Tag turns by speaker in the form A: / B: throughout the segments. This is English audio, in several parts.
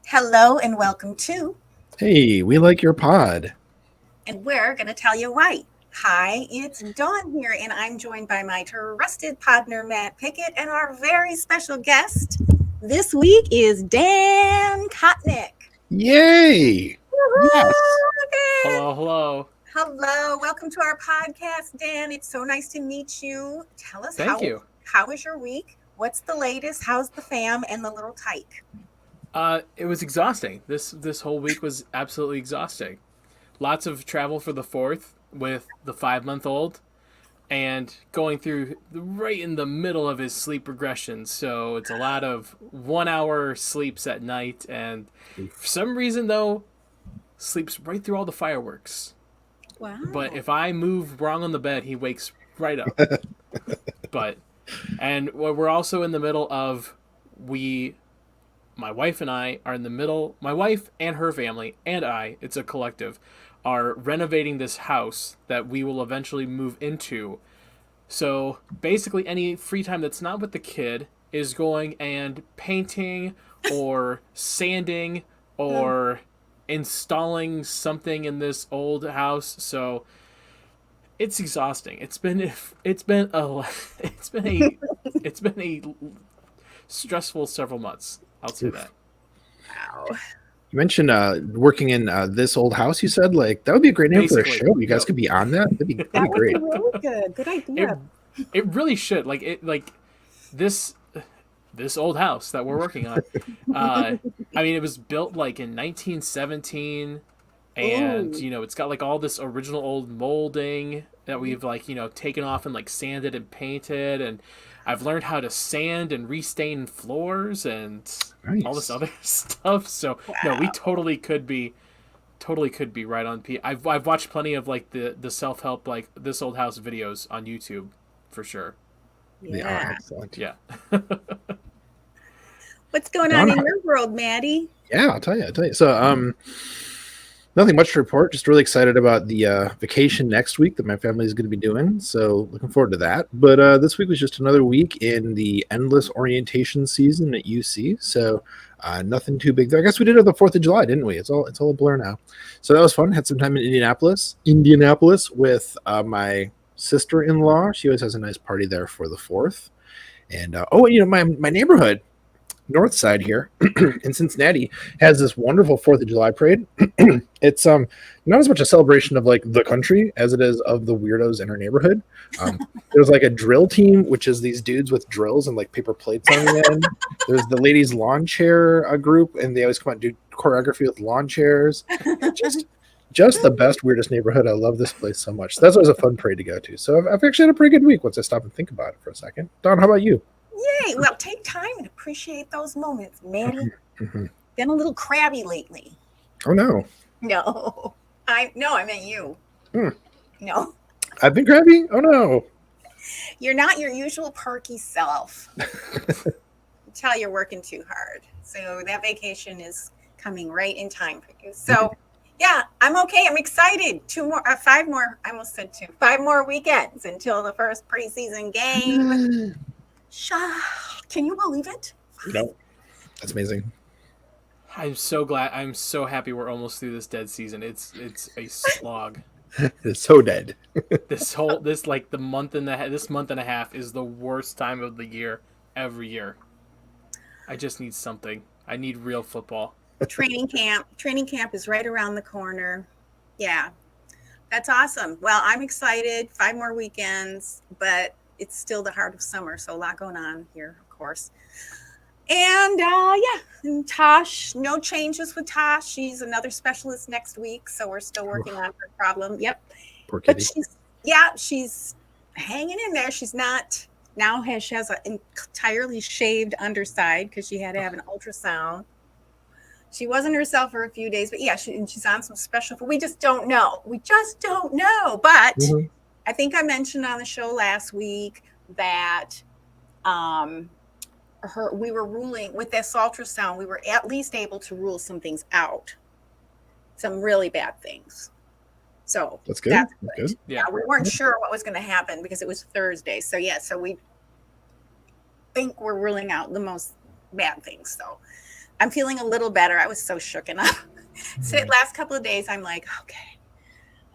A: Hello and welcome to
B: Hey, we like your pod.
A: And we're going to tell you why. Hi, it's Dawn here, and I'm joined by my trusted partner, Matt Pickett, and our very special guest this week is Dan Kotnik.
B: Yay!
A: Yes.
C: Hello.
A: Hello. Welcome to our podcast, Dan. It's so nice to meet you. Tell us how was your week? What's the latest? How's the fam and the little tyke?
C: It was exhausting. This whole week was absolutely exhausting. Lots of travel for the 4th with the 5-month-old and going through right in the middle of his sleep regression. So it's a lot of 1-hour sleeps at night. And for some reason, though, sleeps right through all the fireworks.
A: Wow.
C: But if I move wrong on the bed, he wakes right up. And we're also in the middle of my wife and I are in the middle. My wife and her family and I, it's a collective, are renovating this house that we will eventually move into. So basically any free time that's not with the kid is going and painting or sanding or installing something in this old house. So it's exhausting. It's been a stressful several months. I'll say that.
A: Wow.
B: You mentioned working in this old house. You said that would be a great name for a show. You guys could be on that. That'd be great.
A: Really good idea.
C: It really should. This old house that we're working on. It was built in 1917, and it's got all this original old molding that we've taken off and sanded and painted, and I've learned how to sand and restain floors and all this other stuff. So no, we totally could be right on. I've watched plenty of the self-help this old house videos on YouTube for sure.
B: They are excellent.
C: Yeah.
A: What's going on in your world, Maddie?
B: Yeah, I'll tell you. So nothing much to report. Just really excited about the vacation next week that my family is going to be doing. So looking forward to that. But this week was just another week in the endless orientation season at UC. So nothing too big there. I guess we did it on the 4th of July, didn't we? It's all a blur now. So that was fun. Had some time in Indianapolis with my sister-in-law. She always has a nice party there for the 4th. And my neighborhood, north side here in Cincinnati, has this wonderful 4th of July parade. It's not as much a celebration of the country as it is of the weirdos in our neighborhood. There's a drill team, which is these dudes with drills and paper plates on the end. There's the ladies lawn chair group, and they always come out and do choreography with lawn chairs. Just the best, weirdest neighborhood. I love this place so much. So that's always a fun parade to go to. So I've actually had a pretty good week once I stop and think about it for a second. Don, how about you?
A: Yay! Well, take time and appreciate those moments, Maddie. Been a little crabby lately.
B: Oh no!
A: No, I meant you. No,
B: I've been crabby. Oh no!
A: You're not your usual perky self. Tell you're working too hard. So that vacation is coming right in time for you. So yeah, I'm okay. I'm excited. 5 more. I almost said 2. 5 more weekends until the first preseason game. Can you believe it?
B: No, that's amazing.
C: I'm so glad. I'm so happy we're almost through this dead season. It's a slog.
B: It's so dead.
C: This month and a half is the worst time of the year every year. I just need something. I need real football. Training
A: camp is right around the corner. Yeah, that's awesome. Well, I'm excited. 5 more weekends, but it's still the heart of summer, so a lot going on here, of course. And and Tosh, no changes with Tosh. She's another specialist next week, so we're still working on her problem. Yep.
B: Poor kitty.
A: But she's hanging in there. She's not now she has an entirely shaved underside because she had to have an ultrasound. She wasn't herself for a few days, but yeah, she's on some special. We just don't know. We just don't know. But
B: Mhm.
A: I think I mentioned on the show last week that we were ruling with this ultrasound. We were at least able to rule some things out, some really bad things. So
B: That's good.
A: That's
B: That's
A: good.
B: good.
C: Yeah.
A: We weren't sure what was going to happen because it was Thursday. So yeah, so we think we're ruling out the most bad things. So I'm feeling a little better. I was so shooken up. So last couple of days, I'm like,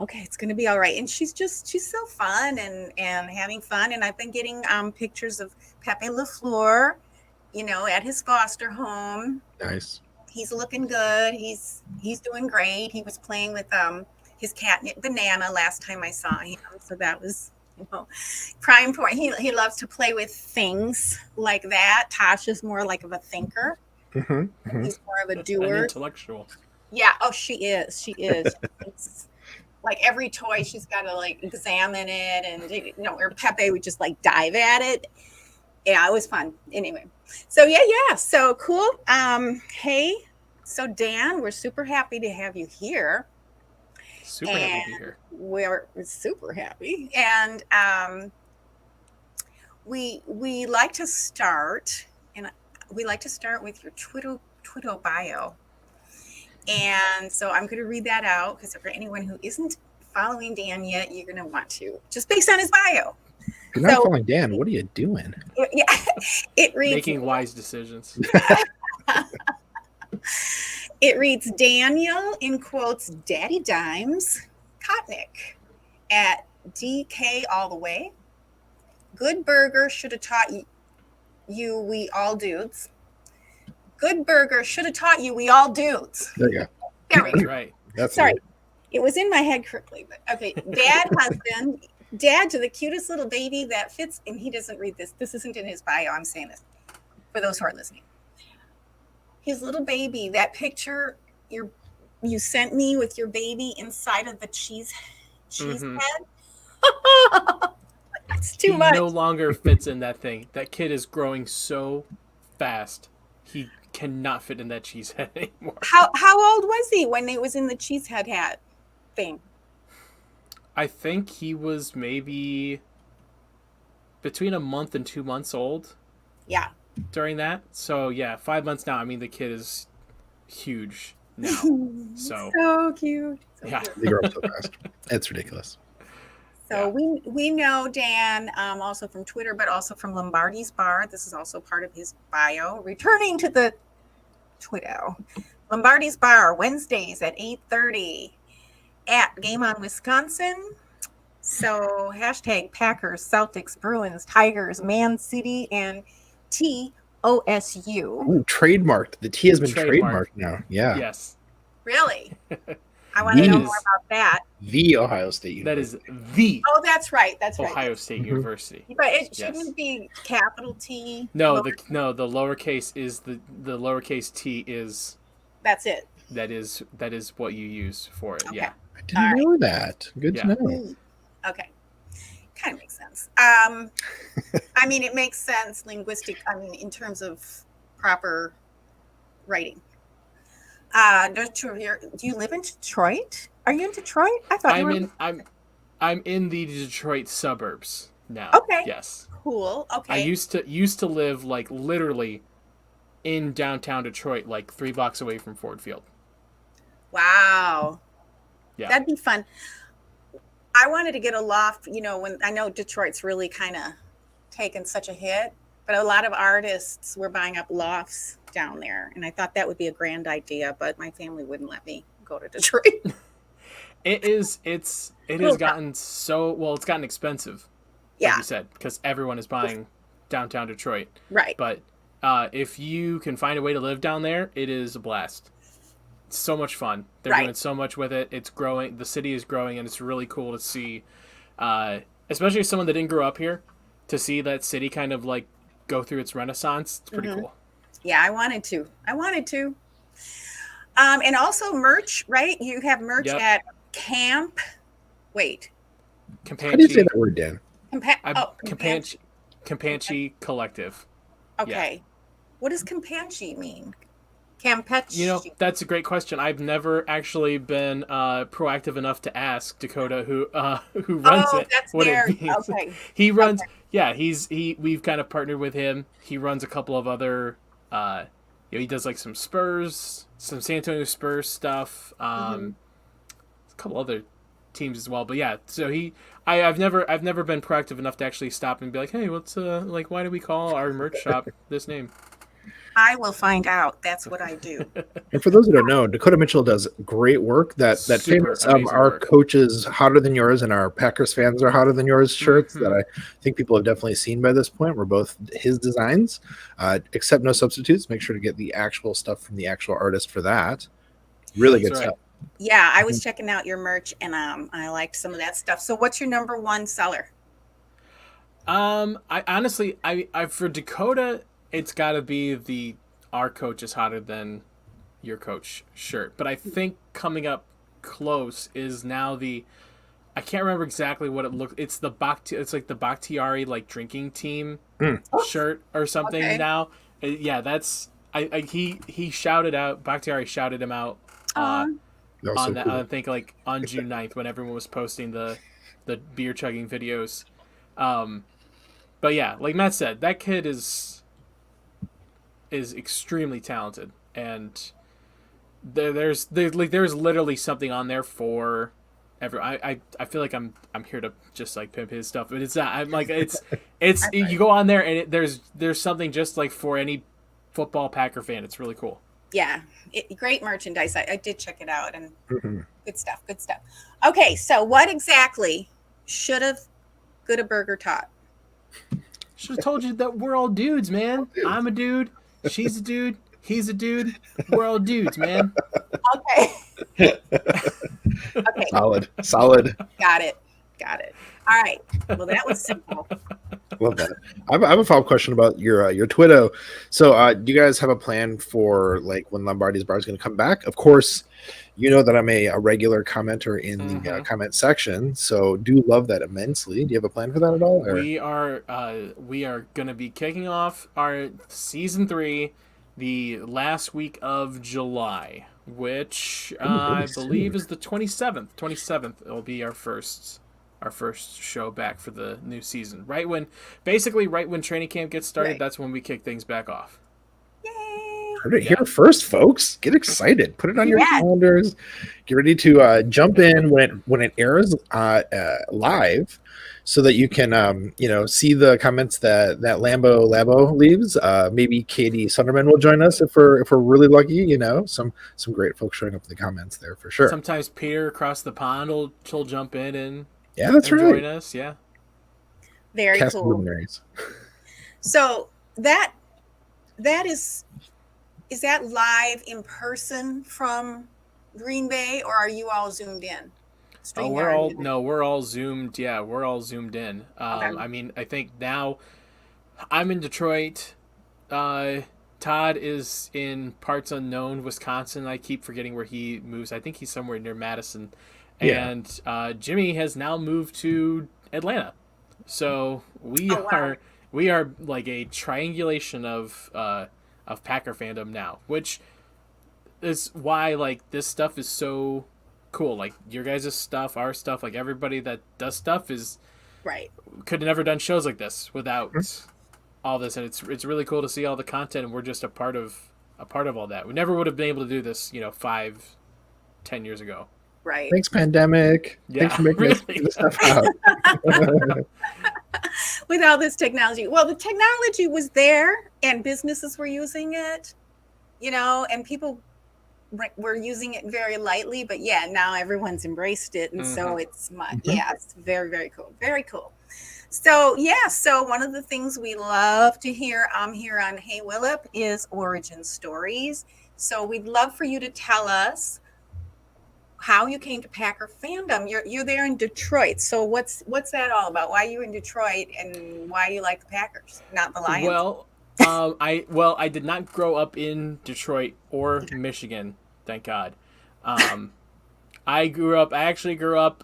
A: okay, it's gonna be all right. And she's so fun and having fun. And I've been getting pictures of Pepe LaFleur, at his foster home.
B: Nice.
A: He's looking good. He's doing great. He was playing with his catnip banana last time I saw him. So that was prime point. He loves to play with things like that. Tasha's more like of a thinker.
B: Mm-hmm.
A: He's more of a
C: An
A: doer.
C: intellectual.
A: Yeah. Oh, she is. It's like every toy she's got to like examine it, and or Pepe would just like dive at it. Yeah, it was fun. Anyway, so yeah. So cool. Hey, so Dan, we're super happy to have you here.
C: Super happy to be here.
A: We're super happy, and we like to start, with your Twitter bio. And so I'm going to read that out because for anyone who isn't following Dan yet, you're going to want to, just based on his bio.
B: If you're not following Dan, what are you doing?
A: Yeah, it reads
C: making wise decisions.
A: It reads Daniel in quotes Daddy Dimes Kotnik at DK all the way. Good burger should have taught you we all dudes. Good burger should have taught you we all dudes.
B: There you go.
A: There we go.
C: That's right.
B: That's
A: Sorry.
B: it.
A: It was in my head quickly, but okay. Dad, husband, dad to the cutest little baby that fits, and he doesn't read this. This isn't in his bio. I'm saying this for those who are listening. His little baby, that picture you sent me with your baby inside of the cheese head. That's too much.
C: He no longer fits in that thing. That kid is growing so fast. He cannot fit in that cheese head anymore.
A: How old was he when it was in the cheese head hat thing?
C: I think he was maybe between a month and 2 months old.
A: Yeah.
C: During that. So yeah, 5 months now. I mean, the kid is huge now.
A: So cute.
C: Yeah.
A: Cute.
B: They grow up so fast. It's ridiculous.
A: So we know Dan also from Twitter, but also from Lombardi's Bar. This is also part of his bio. Returning to the Twitter. Lombardi's Bar, Wednesdays at 8:30 at Game On Wisconsin. So hashtag Packers, Celtics, Bruins, Tigers, Man City, and TOSU.
B: Ooh, trademarked. The T has been trademarked now. Yeah.
C: Yes.
A: Really? I want to know more about that.
B: The Ohio State University.
C: That is the
A: Oh, that's right. That's right.
C: Ohio State University.
A: But it shouldn't be capital T.
C: No, the lowercase is the lowercase T is.
A: That's it.
C: That is what you use for it.
A: Okay.
C: Yeah.
B: I didn't know that. Good to know.
A: Okay. Kind of makes sense. I mean, it makes sense in terms of proper writing. Do you live in Detroit? Are you in Detroit? I thought
C: I'm in the Detroit suburbs now.
A: Okay.
C: Yes.
A: Cool. Okay.
C: I used to live like literally in downtown Detroit, like 3 blocks away from Ford Field.
A: Wow.
C: Yeah.
A: That'd be fun. I wanted to get a loft, when I know Detroit's really kind of taken such a hit, but a lot of artists were buying up lofts down there. And I thought that would be a grand idea, but my family wouldn't let me go to Detroit.
C: It's gotten it's gotten expensive.
A: Yeah.
C: Like you said, because everyone is buying downtown Detroit.
A: Right.
C: But if you can find a way to live down there, it is a blast. It's so much fun. They're doing so much with it. It's growing. The city is growing, and it's really cool to see, especially as someone that didn't grow up here, to see that city kind of like go through its renaissance. It's pretty cool.
A: Yeah, I wanted to. And also merch, right? You have merch at Camp. Wait.
B: How do you say that word, Dan?
C: Campanchi Collective.
A: Okay. Yeah. What does Campanchi mean? Campeche.
C: That's a great question. I've never actually been proactive enough to ask Dakota who runs
A: Oh,
C: it
A: that's
C: what it
A: there.
C: means.
A: Okay.
C: He runs.
A: Okay.
C: Yeah, we've kind of partnered with him. He runs a couple of other. He does like some San Antonio Spurs stuff.
A: Hmm.
C: A couple other teams as well. But yeah, so I've never been proactive enough to actually stop and be like, hey, what's like, why do we call our merch shop this name?
A: I will find out. That's what I do.
B: And for those who don't know, Dakota Mitchell does great work. That
C: Super
B: famous
C: amazing
B: "Our
C: work.
B: coaches hotter than yours" and "Our Packers fans are hotter than yours" shirts that
C: Hmm.
B: I think people have definitely seen by this point were both his designs. Except no substitutes. Make sure to get the actual stuff from the actual artist for that. Really
C: That's
B: good
C: right.
B: stuff.
A: Yeah, I was checking out your merch and I liked some of that stuff. So what's your number one seller?
C: I honestly, I for Dakota, it's got to be the "Our coach is hotter than your coach" shirt. But I think coming up close is now the I can't remember exactly what it looks. It's the It's like the Bakhtiari like drinking team
B: Mm,
C: shirt or something
A: Okay.
C: now. Yeah, that's he shouted out Bakhtiari shouted him out uh,
A: Um,
B: that was
C: on
B: so
C: that. I
B: cool.
C: think like on June 9th when everyone was posting the beer chugging videos. Um, but yeah, like Matt said, that kid is extremely talented, and there's literally something on there for every. I feel like I'm here to just like pimp his stuff, but it's not. I'm like it's you go on there and there's something just like for any football Packer fan. It's really cool.
A: yeah, great merchandise. I did check it out and
B: Mhm.
A: good stuff. Good stuff. Okay, so what exactly should have Good a Burger taught?
C: Should have told you that we're all dudes, man. I'm a dude. She's a dude. He's a dude. We're all dudes, man.
A: Okay. Okay,
B: Solid, solid.
A: got it. Got it. All right. Well, that was simple.
B: Love that. I have a follow-up question about your Twitter. So, do you guys have a plan for like when Lombardi's bar is going to come back? Of course, you know that I'm a regular commenter in the
C: Hmm.
B: comment section, so do love that immensely. Do you have a plan for that at all? Or
C: We are gonna be kicking off our season 3 the last week of July, which
B: ooh,
C: I
B: really
C: believe
B: soon.
C: is the 27th. 27th it'll be our first show back for the new season. Right when training camp gets started,
A: Right.
C: that's when we kick things back off.
A: Yay.
B: Heard it
C: Yeah.
B: here first, folks. Get excited. Put it on your
A: Yeah.
B: calendars. Get ready to jump in when it airs live, so that you can see the comments that Lambeau leaves. Maybe Katie Sunderman will join us if we're really lucky. Some great folks showing up in the comments there for sure.
C: Sometimes Peter across the pond will jump in
B: Yeah, that's
C: and
B: right.
C: join us. Yeah.
A: Very
B: Cast
A: cool.
B: luminaries.
A: So that is that live in person from Green Bay, or are you all zoomed in?
C: Oh,
A: StreamYard.
C: we're all zoomed. Yeah, we're all zoomed in.
A: Okay.
C: I mean, I think now I'm in Detroit. Uh, Todd is in parts unknown, Wisconsin. I keep forgetting where he moves. I think he's somewhere near Madison,
B: Yeah.
C: and Jimmy has now moved to Atlanta. So we
A: Oh wow.
C: are we are like a triangulation of Packer fandom now, which is why like this stuff is so cool. Like your guys' stuff, our stuff, like everybody that does stuff is
A: Right.
C: could have never done shows like this without all this, and it's really cool to see all the content, and we're just a part of all that. We never would have been able to do this, 5, 10 years ago.
A: Right.
B: Thanks, pandemic. Thanks
C: Yeah,
B: for making us
C: really.
B: figure this stuff out.
A: With all this technology. Well, the technology was there and businesses were using it, and people were using it very lightly, but yeah, now everyone's embraced it. And so
C: Hmm.
A: it's very, very cool. Very cool. So, yeah, so one of the things we love to hear here on Hey Willip is origin stories. So we'd love for you to tell us how you came to Packer fandom. You're there in Detroit. So what's that all about? Why are you in Detroit and why you like the Packers, not the Lions?
C: I did not grow up in Detroit or Michigan, thank God. Um, I actually grew up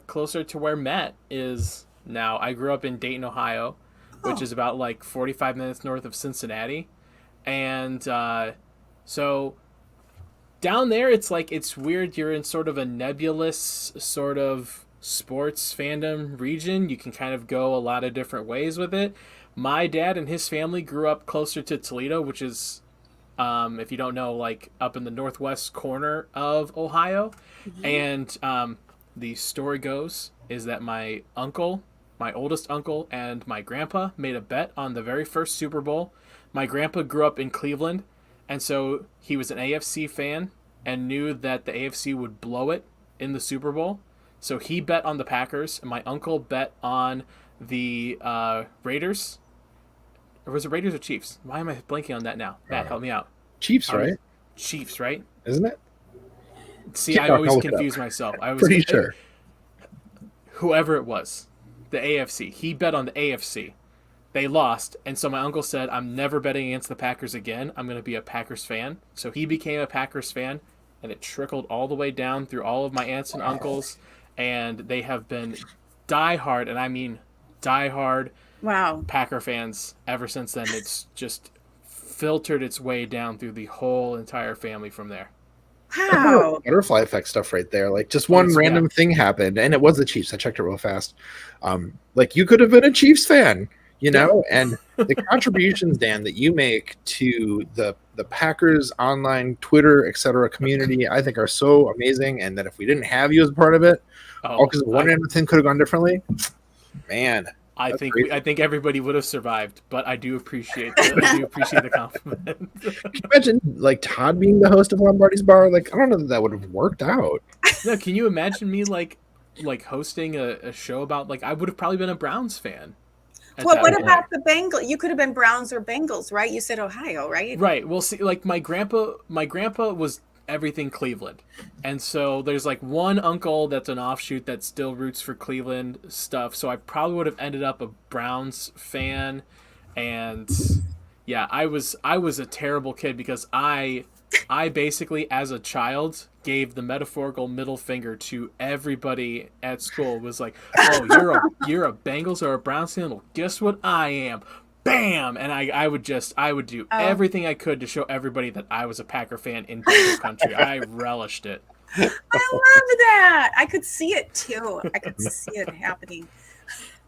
C: closer to where Matt is now. I grew up in Dayton, Ohio, which
A: Oh,
C: is about like 45 minutes north of Cincinnati, and So down there, it's weird. You're in sort of a nebulous sort of sports fandom region. You can kind of go a lot of different ways with it. My dad and his family grew up closer to Toledo, which is, if you don't know, like up in the northwest corner of Ohio. And the story goes is that my uncle, my oldest uncle, and my grandpa made a bet on the very first Super Bowl. My grandpa grew up in Cleveland, and so he was an AFC fan and knew that the AFC would blow it in the Super Bowl. So he bet on the Packers, and my uncle bet on the Raiders. Or was it Raiders or Chiefs? Why am I blanking on that now? Matt, help me out.
B: Chiefs, right?
C: Chiefs, right?
B: Isn't it?
C: See, I always confuse myself. I was
B: pretty sure.
C: Whoever it was, the AFC. He bet on the AFC. They lost, and so my uncle said, I'm never betting against the Packers again. I'm going to be a Packers fan. So he became a Packers fan, and it trickled all the way down through all of my aunts and uncles, and they have been diehard, and I mean diehard Packer fans ever since then. It's just filtered its way down through the whole entire family from there.
A: Wow.
B: Butterfly effect stuff right there. Like just one random thing happened, and it was the Chiefs. I checked it real fast. Like you could have been a Chiefs fan, you know, and the contributions, Dan, that you make to the Packers online, Twitter, etc. community, I think are so amazing. And that if we didn't have you as a part of it, all because one random thing could have gone differently, man.
C: I think everybody would have survived, but I do appreciate the compliment.
B: Can you imagine like Todd being the host of Lombardi's Bar? Like I don't know that would have worked out.
C: No, can you imagine me like hosting a show about like I would have probably been a Browns fan.
A: Well, what about the Bengals? You could have been Browns or Bengals, right? You said Ohio, right?
C: Right. Well, see, like my grandpa was everything Cleveland, and so there's like one uncle that's an offshoot that still roots for Cleveland stuff. So I probably would have ended up a Browns fan, and yeah, I was a terrible kid because I basically as a child gave the metaphorical middle finger to everybody at school. Was like, oh, you're a Bengals or a Browns fan? Well, guess what I am. Bam! And I would do everything I could to show everybody that I was a Packer fan in Bengals country. I relished it.
A: I love that. I could see it too. I could see it happening.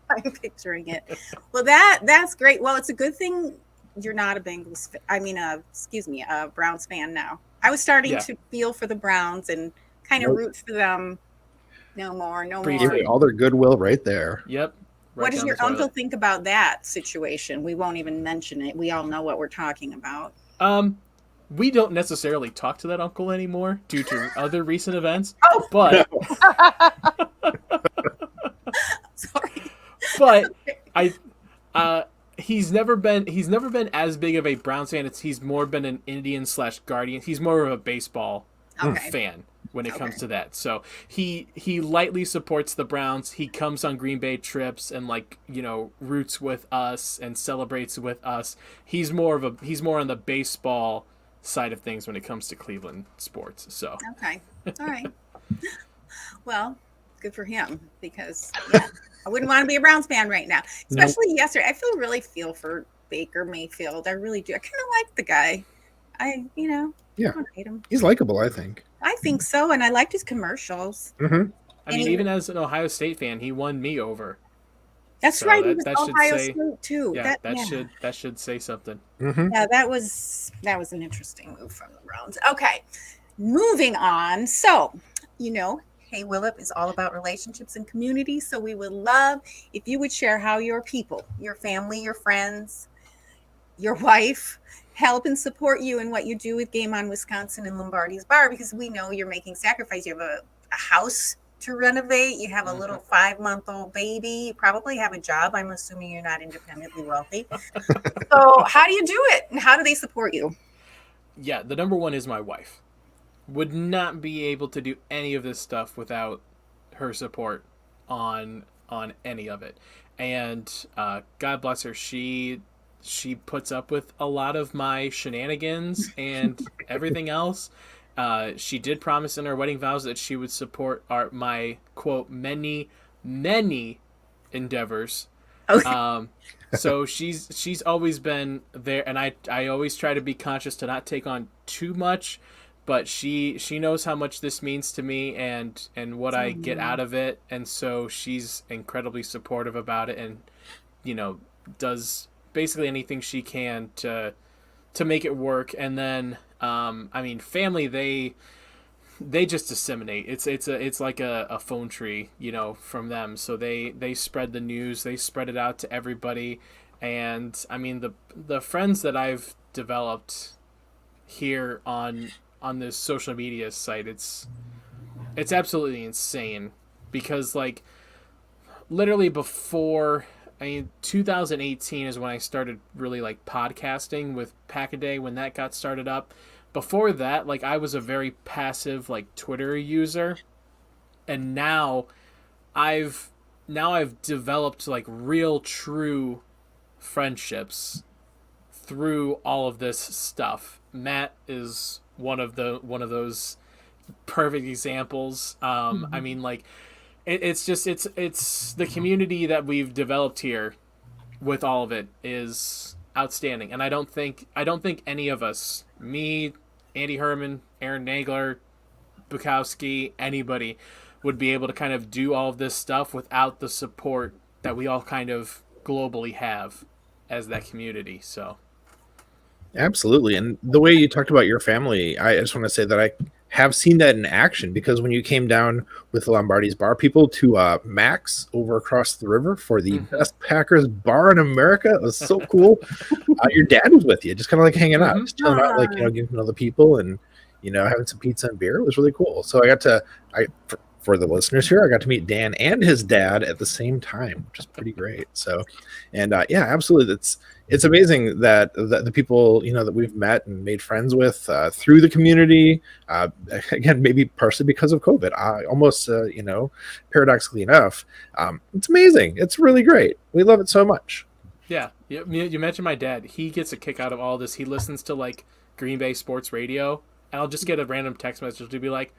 A: I'm picturing it. Well, that's great. Well, it's a good thing you're not a Bengals. A Browns fan now. I was starting to feel for the Browns and kind of root for them. No more.
B: All their goodwill right there.
C: Yep.
A: What does your uncle think about that situation? We won't even mention it. We all know what we're talking about.
C: We don't necessarily talk to that uncle anymore due to other recent events.
A: Oh,
C: but
A: sorry.
C: But he's never been as big of a Browns fan. He's more been an Indian/Guardian. He's more of a baseball fan when it comes to that. So he lightly supports the Browns. He comes on Green Bay trips and roots with us and celebrates with us. He's more on the baseball side of things when it comes to Cleveland sports. So
A: okay, all right. Well, good for him because I wouldn't want to be a Browns fan right now, especially yesterday. I feel for Baker Mayfield. I really do. I kind of like the guy. I don't hate him.
B: He's likable, I think.
A: I think so, and I liked his commercials.
B: Mm-hmm.
C: I mean, even as an Ohio State fan, he won me over.
A: That's right. He was Ohio State too.
C: Yeah, that should say something.
B: Mm-hmm.
A: Yeah, that was an interesting move from the Browns. Okay, moving on. So, Hey Willip is all about relationships and community. So we would love if you would share how your people, your family, your friends, your wife help and support you in what you do with Game On Wisconsin and Lombardi's Bar, because we know you're making sacrifice. You have a house to renovate. You have a little 5-month-old baby. You probably have a job. I'm assuming you're not independently wealthy. So how do you do it? And how do they support you?
C: Yeah, the number one is my wife. Would not be able to do any of this stuff without her support on any of it. And God bless her, she puts up with a lot of my shenanigans and everything else. She did promise in her wedding vows that she would support my quote many endeavors.
A: Okay.
C: So she's always been there, and I always try to be conscious to not take on too much, but she knows how much this means to me and what I get out of it, and so she's incredibly supportive about it, and does basically anything she can to make it work. And then I mean, family, they just disseminate. It's like a phone tree, from them. So they spread the news, they spread it out to everybody. And I mean, the friends that I've developed here on this social media site, it's absolutely insane, because like literally before, I mean, 2018 is when I started really like podcasting with Pack-A-Day, when that got started up. Before that, like, I was a very passive like Twitter user, and I've developed like real true friendships through all of this stuff. Matt is one of those perfect examples. I mean, like, it's just it's the community that we've developed here with all of it is outstanding. And I don't think any of us, me, Andy Herman, Aaron Nagler, Bukowski, anybody, would be able to kind of do all of this stuff without the support that we all kind of globally have as that community. So
B: Absolutely. And the way you talked about your family, I just want to say that I have seen that in action, because when you came down with Lombardi's bar people to Max over across the river for the best Packers bar in America, it was so cool. Your dad was with you, just kind of like hanging out, just chilling out, like, getting to know the people and, having some pizza and beer. It was really cool. So for the listeners here, I got to meet Dan and his dad at the same time, which is pretty great. So, and yeah, absolutely. It's amazing that the people, that we've met and made friends with through the community, again, maybe partially because of COVID, almost, paradoxically enough, it's amazing. It's really great. We love it so much.
C: yeah, you mentioned my dad. He gets a kick out of all this. He listens to like Green Bay sports radio, and I'll just get a random text message to be like,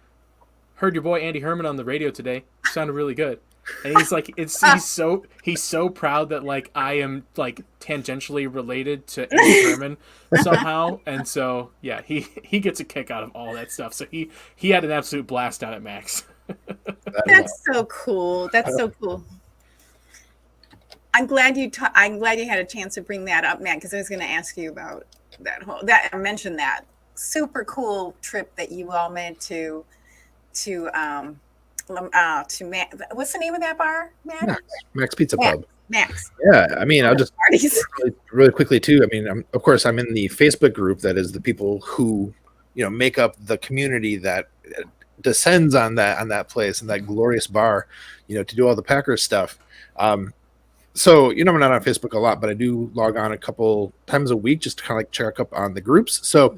C: "Heard your boy Andy Herman on the radio today. Sounded really good." And he's like, he's so proud that like I am like tangentially related to Andy Herman somehow. And so yeah, he gets a kick out of all that stuff. So he had an absolute blast out at Max.
A: That's so cool. That's so cool. I'm glad you had a chance to bring that up, Matt, because I was going to ask you about I mentioned that super cool trip that you all made to Matt. What's the name of that bar, Matt?
B: Max Pizza Pub.
A: Max.
B: Yeah, I mean, I'll just really quickly too. I mean, of course, I'm in the Facebook group that is the people who make up the community that descends on that place and that glorious bar, to do all the Packers stuff. So I'm not on Facebook a lot, but I do log on a couple times a week just to kind of like check up on the groups. So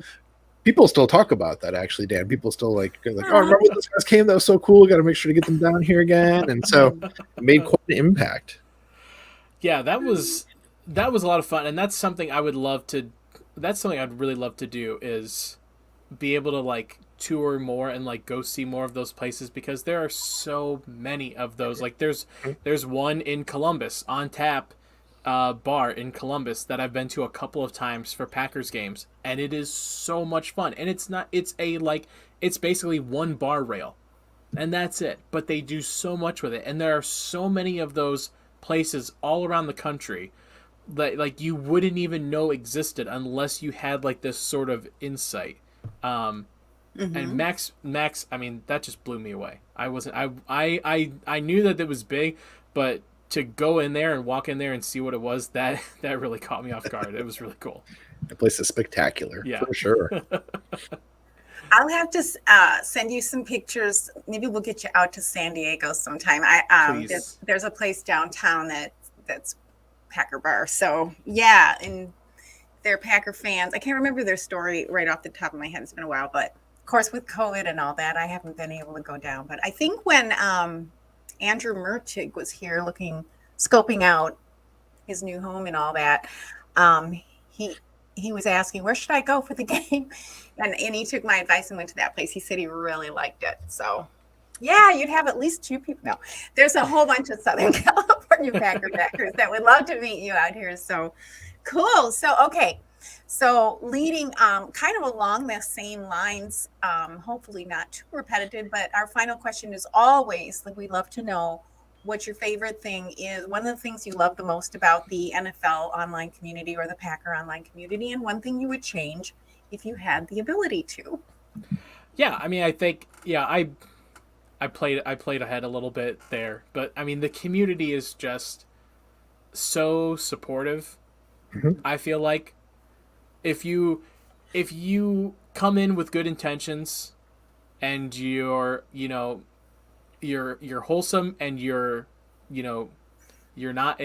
B: people still talk about that, actually, Dan. People still like, oh, remember when those guys came? That was so cool. Got to make sure to get them down here again. And so it made quite an impact.
C: Yeah, that was a lot of fun, and that's something I would love to. That's something I'd really love to do, is be able to like tour more and like go see more of those places, because there are so many of those. Like there's one in Columbus, On Tap bar in Columbus, that I've been to a couple of times for Packers games, and it is so much fun. And it's basically one bar rail, and that's it. But they do so much with it, and there are so many of those places all around the country that like you wouldn't even know existed unless you had like this sort of insight. And Max, I mean, that just blew me away. I knew that it was big, but to go in there and walk in there and see what it was, that really caught me off guard. It was really cool.
B: The place is spectacular,
C: yeah,
B: for sure.
A: I'll have to send you some pictures. Maybe we'll get you out to San Diego sometime. There's a place downtown that's Packer bar. So yeah, and they're Packer fans. I can't remember their story right off the top of my head. It's been a while, but of course with COVID and all that, I haven't been able to go down. But I think when Andrew Mertig was here scoping out his new home and all that, he was asking, where should I go for the game? And he took my advice and went to that place. He said he really liked it. So yeah, you'd have at least two people. No, there's a whole bunch of Southern California California Packer backers that would love to meet you out here. So cool. So, okay. So leading kind of along the same lines, hopefully not too repetitive, but our final question is always like, we'd love to know what your favorite thing is. One of the things you love the most about the NFL online community or the Packer online community, and one thing you would change if you had the ability to.
C: Yeah, I mean, I think, yeah, I played ahead a little bit there, but I mean, the community is just so supportive.
B: Mhm.
C: I feel like if you come in with good intentions and you're wholesome and you're not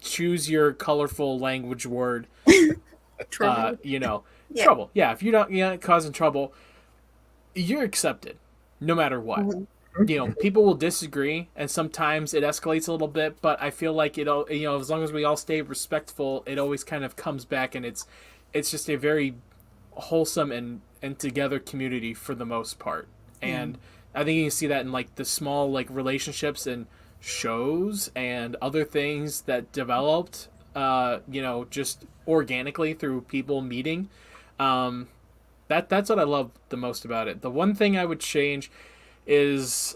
C: choose your colorful language word,
A: Trouble. Yeah.
C: trouble. Yeah, if you're not causing trouble, you're accepted no matter what.
A: Mhm.
C: People will disagree and sometimes it escalates a little bit, but I feel like as long as we all stay respectful, it always kind of comes back, and it's just a very wholesome and together community for the most part. And I think you can see that in like the small like relationships and shows and other things that developed just organically through people meeting. That's what I love the most about it. The one thing I would change is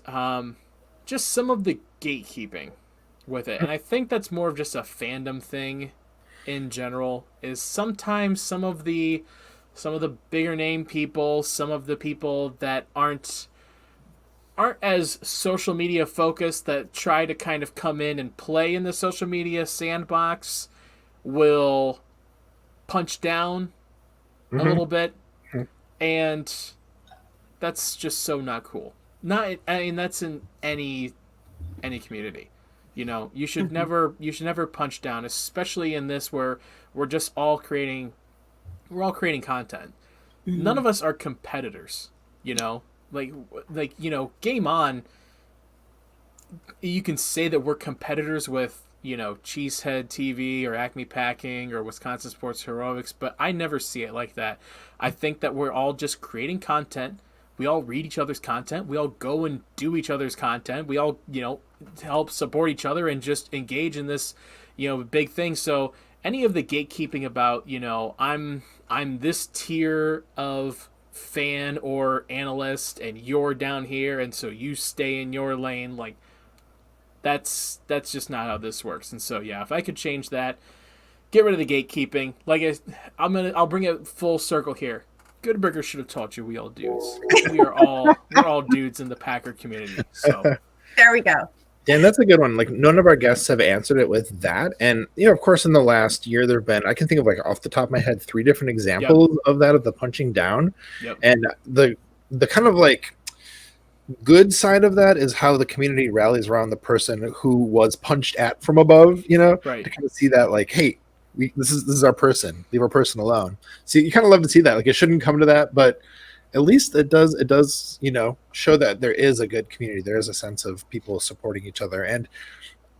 C: just some of the gatekeeping with it, and I think that's more of just a fandom thing in general. Is sometimes some of the bigger name people, some of the people that aren't as social media focused, that try to kind of come in and play in the social media sandbox, will punch down a little bit, and that's just so not cool. I mean, that's in any community. You should never punch down, especially in this where we're just all creating content. None of us are competitors, like Game On, you can say that we're competitors with Cheesehead TV or Acme Packing or Wisconsin Sports Heroics, but I never see it like that. I think that we're all just creating content. We all read each other's content. We all go and do each other's content. We all, help support each other and just engage in this, big thing. So any of the gatekeeping about, I'm this tier of fan or analyst and you're down here and so you stay in your lane, like that's just not how this works. And so yeah, if I could change that, get rid of the gatekeeping. I'll bring it full circle here. Goodburger should have taught you we all dudes. We're all dudes in the Packer community. So
A: there we go.
B: Yeah, and that's a good one. Like, none of our guests have answered it with that. And, of course, in the last year, there have been, I can think of, like, off the top of my head, 3 different examples of that, of the punching down.
C: Yep.
B: And the kind of, like, good side of that is how the community rallies around the person who was punched at from above,
C: Right.
B: to kind of see that, like, hey, this is our person. Leave our person alone. So you kind of love to see that. Like, it shouldn't come to that, but at least it does, show that there is a good community. There is a sense of people supporting each other. And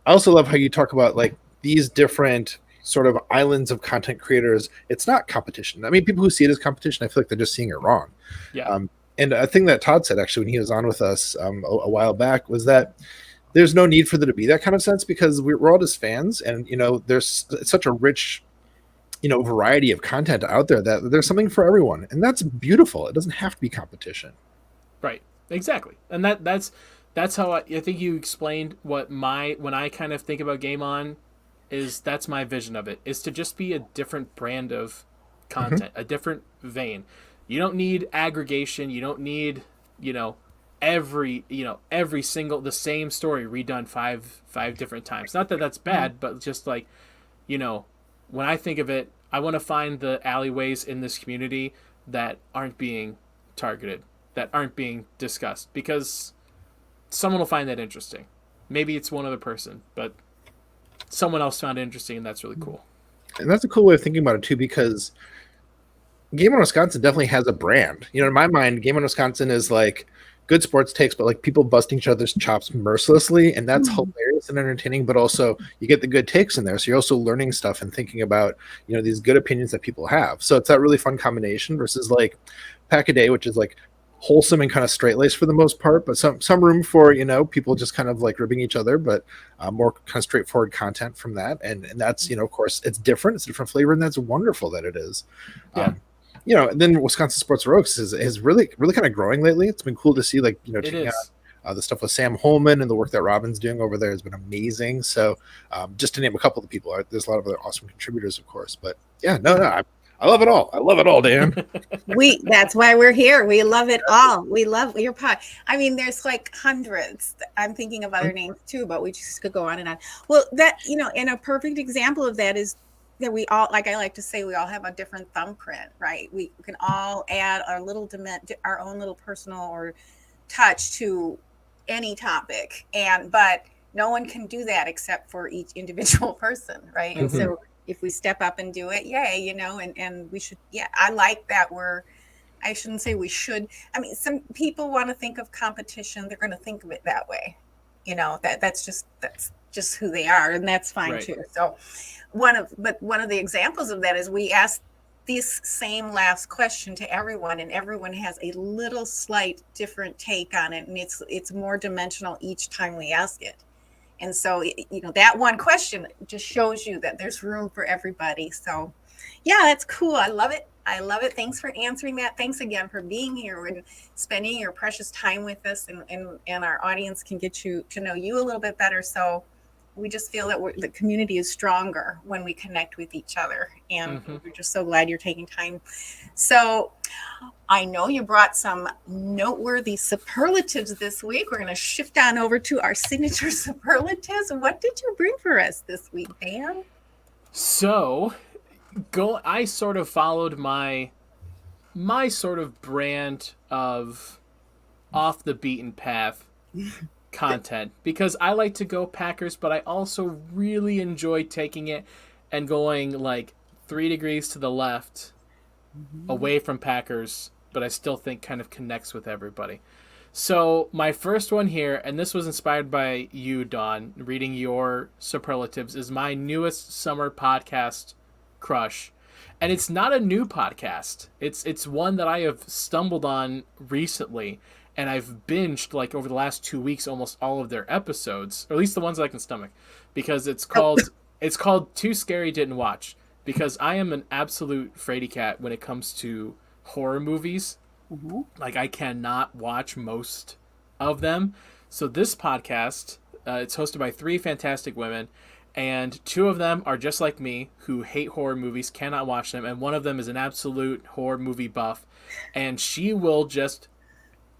B: I also love how you talk about, like, these different sort of islands of content creators. It's not competition. I mean, people who see it as competition, I feel like they're just seeing it wrong.
C: Yeah.
B: And a thing that Todd said, actually, when he was on with us a while back, was that there's no need for there to be that kind of sense, because we're all just fans, and, there's such a rich variety of content out there that there's something for everyone, and that's beautiful. It doesn't have to be competition.
C: Right. Exactly. And that's how I think you explained what when I kind of think about Game On, that's my vision of it, is to just be a different brand of content, a different vein. You don't need aggregation. You don't need, every single, the same story redone five different times. Not that that's bad, but just like, when I think of it, I want to find the alleyways in this community that aren't being targeted, that aren't being discussed, because someone will find that interesting. Maybe it's one other person, but someone else found it interesting, and that's really cool.
B: And that's a cool way of thinking about it too, because Game On Wisconsin definitely has a brand. In my mind, Game On Wisconsin is like good sports takes, but like people busting each other's chops mercilessly, and that's hilarious and entertaining. But also, you get the good takes in there, so you're also learning stuff and thinking about these good opinions that people have. So it's that really fun combination versus like Pack a Day, which is like wholesome and kind of straight laced for the most part, but some room for people just kind of like ribbing each other, but more kind of straightforward content from that, and that's of course it's different, it's a different flavor, and that's wonderful that it is.
C: Yeah.
B: And then Wisconsin Sports Rogues is really kind of growing lately. It's been cool to see taking out the stuff with Sam Holman, and the work that Robin's doing over there has been amazing. So just to name a couple of the people, there's a lot of other awesome contributors, of course, but yeah, I love it all. I love it all, Dan.
A: That's why we're here. We love it all. We love your pod. I mean, there's like hundreds. I'm thinking of other names too, but we just could go on and on. Well, that, and a perfect example of that is that we all, like I like to say, we all have a different thumbprint, right? We can all add our our own little personal or touch to any topic. But no one can do that except for each individual person, right? And so if we step up and do it, yay, and we should, I like that I shouldn't say we should. I mean, some people want to think of competition. They're going to think of it that way. That's just who they are. And that's fine too. So one of the examples of that is we asked this same last question to everyone, and everyone has a little slight different take on it. And it's more dimensional each time we ask it. And so, that one question just shows you that there's room for everybody. So, yeah, that's cool. I love it. Thanks for answering that. Thanks again for being here and spending your precious time with us. And our audience can get to know you a little bit better. So we just feel that the community is stronger when we connect with each other. And we're just so glad you're taking time. So I know you brought some noteworthy superlatives this week. We're going to shift on over to our signature superlatives. What did you bring for us this week, Dan?
C: So I sort of followed my sort of brand of off the beaten path content, because I like to go Packers, but I also really enjoy taking it and going like 3 degrees to the left away from Packers, but I still think kind of connects with everybody. So my first one here, and this was inspired by you, Dawn, reading your superlatives, is my newest summer podcast crush. And it's not a new podcast. It's one that I have stumbled on recently, and I've binged like over the last 2 weeks almost all of their episodes, or at least the ones that I can stomach, because it's called Too Scary Didn't Watch, because I am an absolute fraidy cat when it comes to horror movies. Like, I cannot watch most of them. So this podcast, it's hosted by 3 fantastic women, and 2 of them are just like me, who hate horror movies, cannot watch them, and one of them is an absolute horror movie buff, and she will just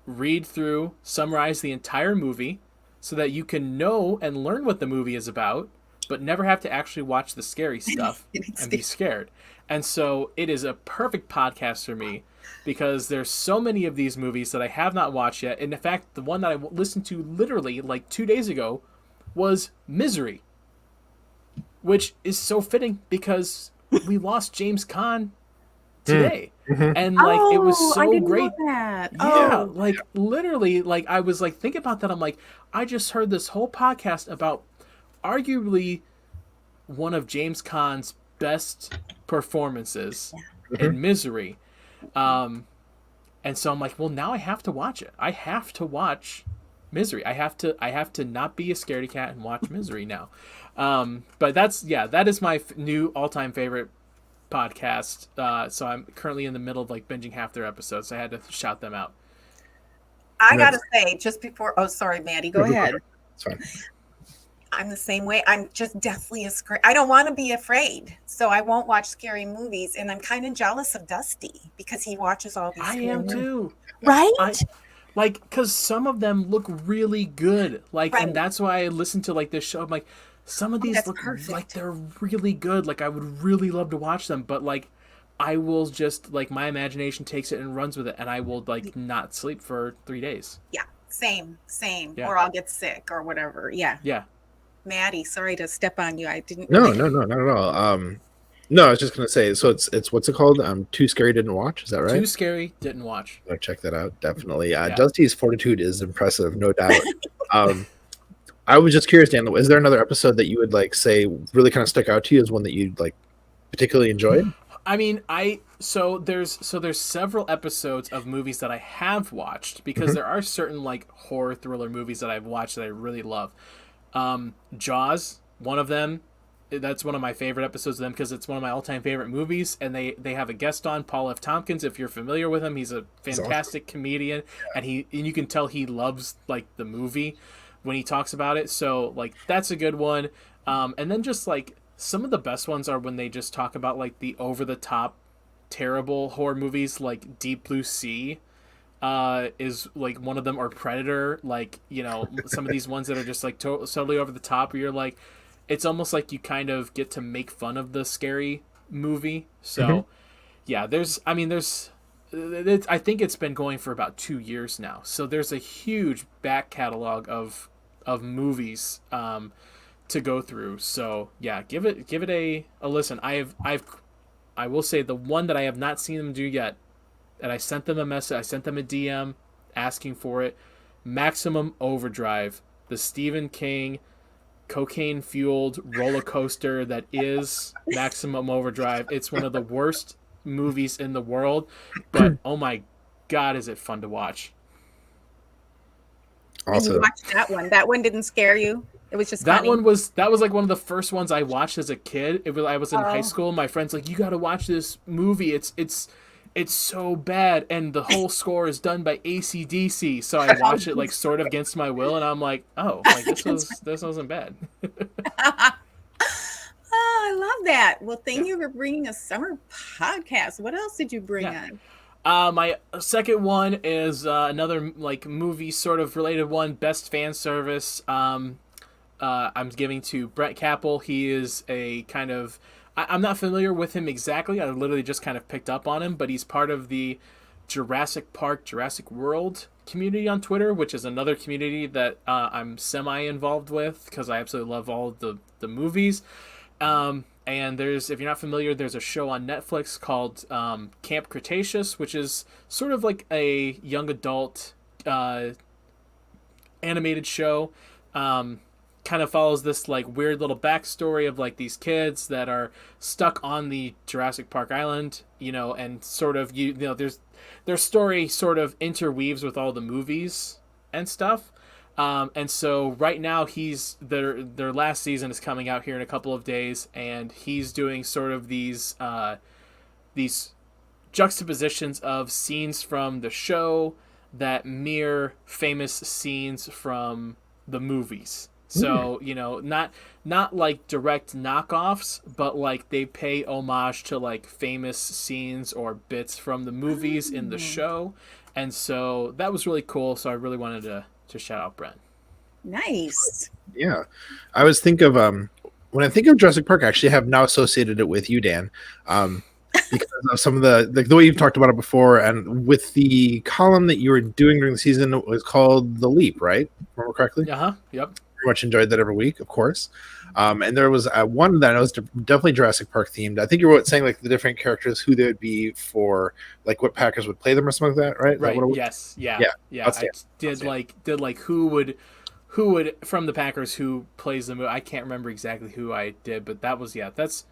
C: read through, summarize the entire movie so that you can know and learn what the movie is about, but never have to actually watch the scary stuff and be scared. And so it is a perfect podcast for me, because there's so many of these movies that I have not watched yet. And in fact, the one that I listened to literally like 2 days ago was Misery, which is so fitting because we lost James Caan today. And like, it was so great. Like literally, like I was like thinking about that. I'm like, I just heard this whole podcast about arguably one of James Caan's best performances in Misery. And so I'm like, well, now I have to watch it. I have to watch Misery. I have to not be a scaredy cat and watch Misery now. But that is my new all-time favorite podcast. So I'm currently in the middle of like binging half their episodes. So I had to shout them out.
A: I gotta say, just before, sorry, Maddie, go ahead.
B: It's fine.
A: I'm the same way. I'm just deathly afraid. I don't want to be afraid, so I won't watch scary movies. And I'm kind of jealous of Dusty because he watches all these.
C: I am too.
A: Right?
C: Because some of them look really good. And that's why I listen to like this show. I'm like, some of these look perfect. Like they're really good. Like I would really love to watch them, but like I will just like my imagination takes it and runs with it, and I will like not sleep for 3 days.
A: Yeah, same. Yeah. Or I'll get sick or whatever. Yeah. Maddie, sorry to step on you. I didn't.
B: No, not at all. No, I was just gonna say. So it's what's it called? Too Scary Didn't Watch. Is that right?
C: Too Scary Didn't Watch.
B: I'll check that out. Definitely. Dusty's fortitude is impressive, no doubt. I was just curious, Dan. Is there another episode that you would like say really kind of stuck out to you as one that you like particularly enjoyed?
C: I mean, there's several episodes of movies that I have watched because there are certain like horror thriller movies that I've watched that I really love. Jaws, one of them. That's one of my favorite episodes of them because it's one of my all-time favorite movies, and they have a guest on, Paul F. Tompkins. If you're familiar with him, he's a fantastic comedian, and you can tell he loves like the movie when he talks about it. So like that's a good one. And then just like some of the best ones are when they just talk about like the over-the-top terrible horror movies, like Deep Blue Sea. Is like one of them, or Predator, like, you know, some of these ones that are just like totally over the top, where you're like, it's almost like you kind of get to make fun of the scary movie. So yeah, I think it's been going for about 2 years now, so there's a huge back catalog of movies to go through. So yeah, give it a listen. I will say the one that I have not seen them do yet, and I sent them a message, I sent them a DM asking for it. Maximum Overdrive, the Stephen King cocaine-fueled roller coaster that is Maximum Overdrive. It's one of the worst movies in the world, but oh my God, is it fun to watch.
A: Awesome. And you watched that one. That one didn't scare you? It was just
C: that
A: funny.
C: That was like one of the first ones I watched as a kid. I was in high school. My friend's like, you got to watch this movie. It's so bad, and the whole score is done by AC/DC. So I watch it like sort of against my will, and I'm like, oh, like this wasn't bad.
A: Oh, I love that. Well, thank you for bringing a summer podcast. What else did you bring on?
C: My second one is another like movie sort of related one, best fan service. I'm giving to Brent Kappel. He is a kind of, I'm not familiar with him exactly. I literally just kind of picked up on him, but he's part of the Jurassic Park, Jurassic World community on Twitter, which is another community that I'm semi-involved with because I absolutely love all of the movies. And if you're not familiar, there's a show on Netflix called Camp Cretaceous, which is sort of like a young adult animated show. Kind of follows this like weird little backstory of like these kids that are stuck on the Jurassic Park island, you know, and sort of their story sort of interweaves with all the movies and stuff. And so right now their last season is coming out here in a couple of days, and he's doing sort of these juxtapositions of scenes from the show that mirror famous scenes from the movies. So, you know, not like direct knockoffs, but like they pay homage to like famous scenes or bits from the movies in the show. And so that was really cool. So I really wanted to shout out Brent.
A: Nice.
B: Yeah. I was think of when I think of Jurassic Park, I actually have now associated it with you, Dan. Because of some of the way you've talked about it before, and with the column that you were doing during the season, it was called The Leap, right? Remember correctly?
C: Yep.
B: Very much enjoyed that every week, of course. And there was one that I was definitely Jurassic Park themed. I think you were saying like the different characters, who they would be for, like what Packers would play them or something like that, right?
C: Right. Yes. Yeah. I did like who would from the Packers who plays them. I can't remember exactly who I did, but that was that's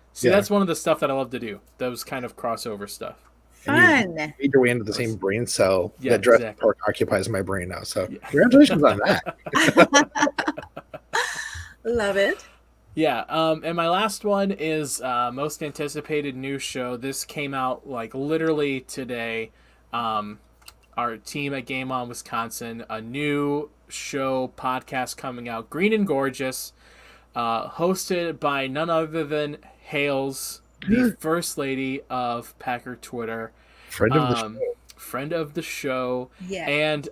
C: one of the stuff that I love to do. Those kind of crossover stuff.
A: Fun.
B: You made your way into the same brain cell that Jurassic Park occupies my brain now. So congratulations on that.
C: Love it. Yeah. And my last one is most anticipated new show. This came out like literally today. Our team at Game On Wisconsin, a new show podcast coming out, Green and Gorgeous, hosted by none other than Hales, the first lady of Packer Twitter, friend of the show,
A: yeah,
C: and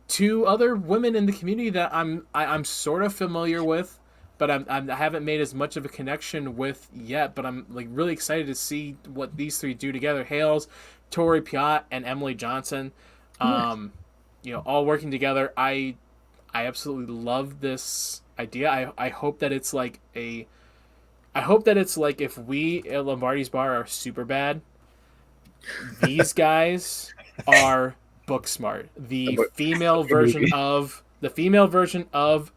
C: two other women in the community that I'm sort of familiar with, but I haven't made as much of a connection with yet. But I'm like really excited to see what these three do together. Hales, Tori, Peot, and Emily Johnson, you know, all working together. I absolutely love this idea. I hope that it's like if we at Lombardi's Bar are super bad, these guys are book smart. The female version of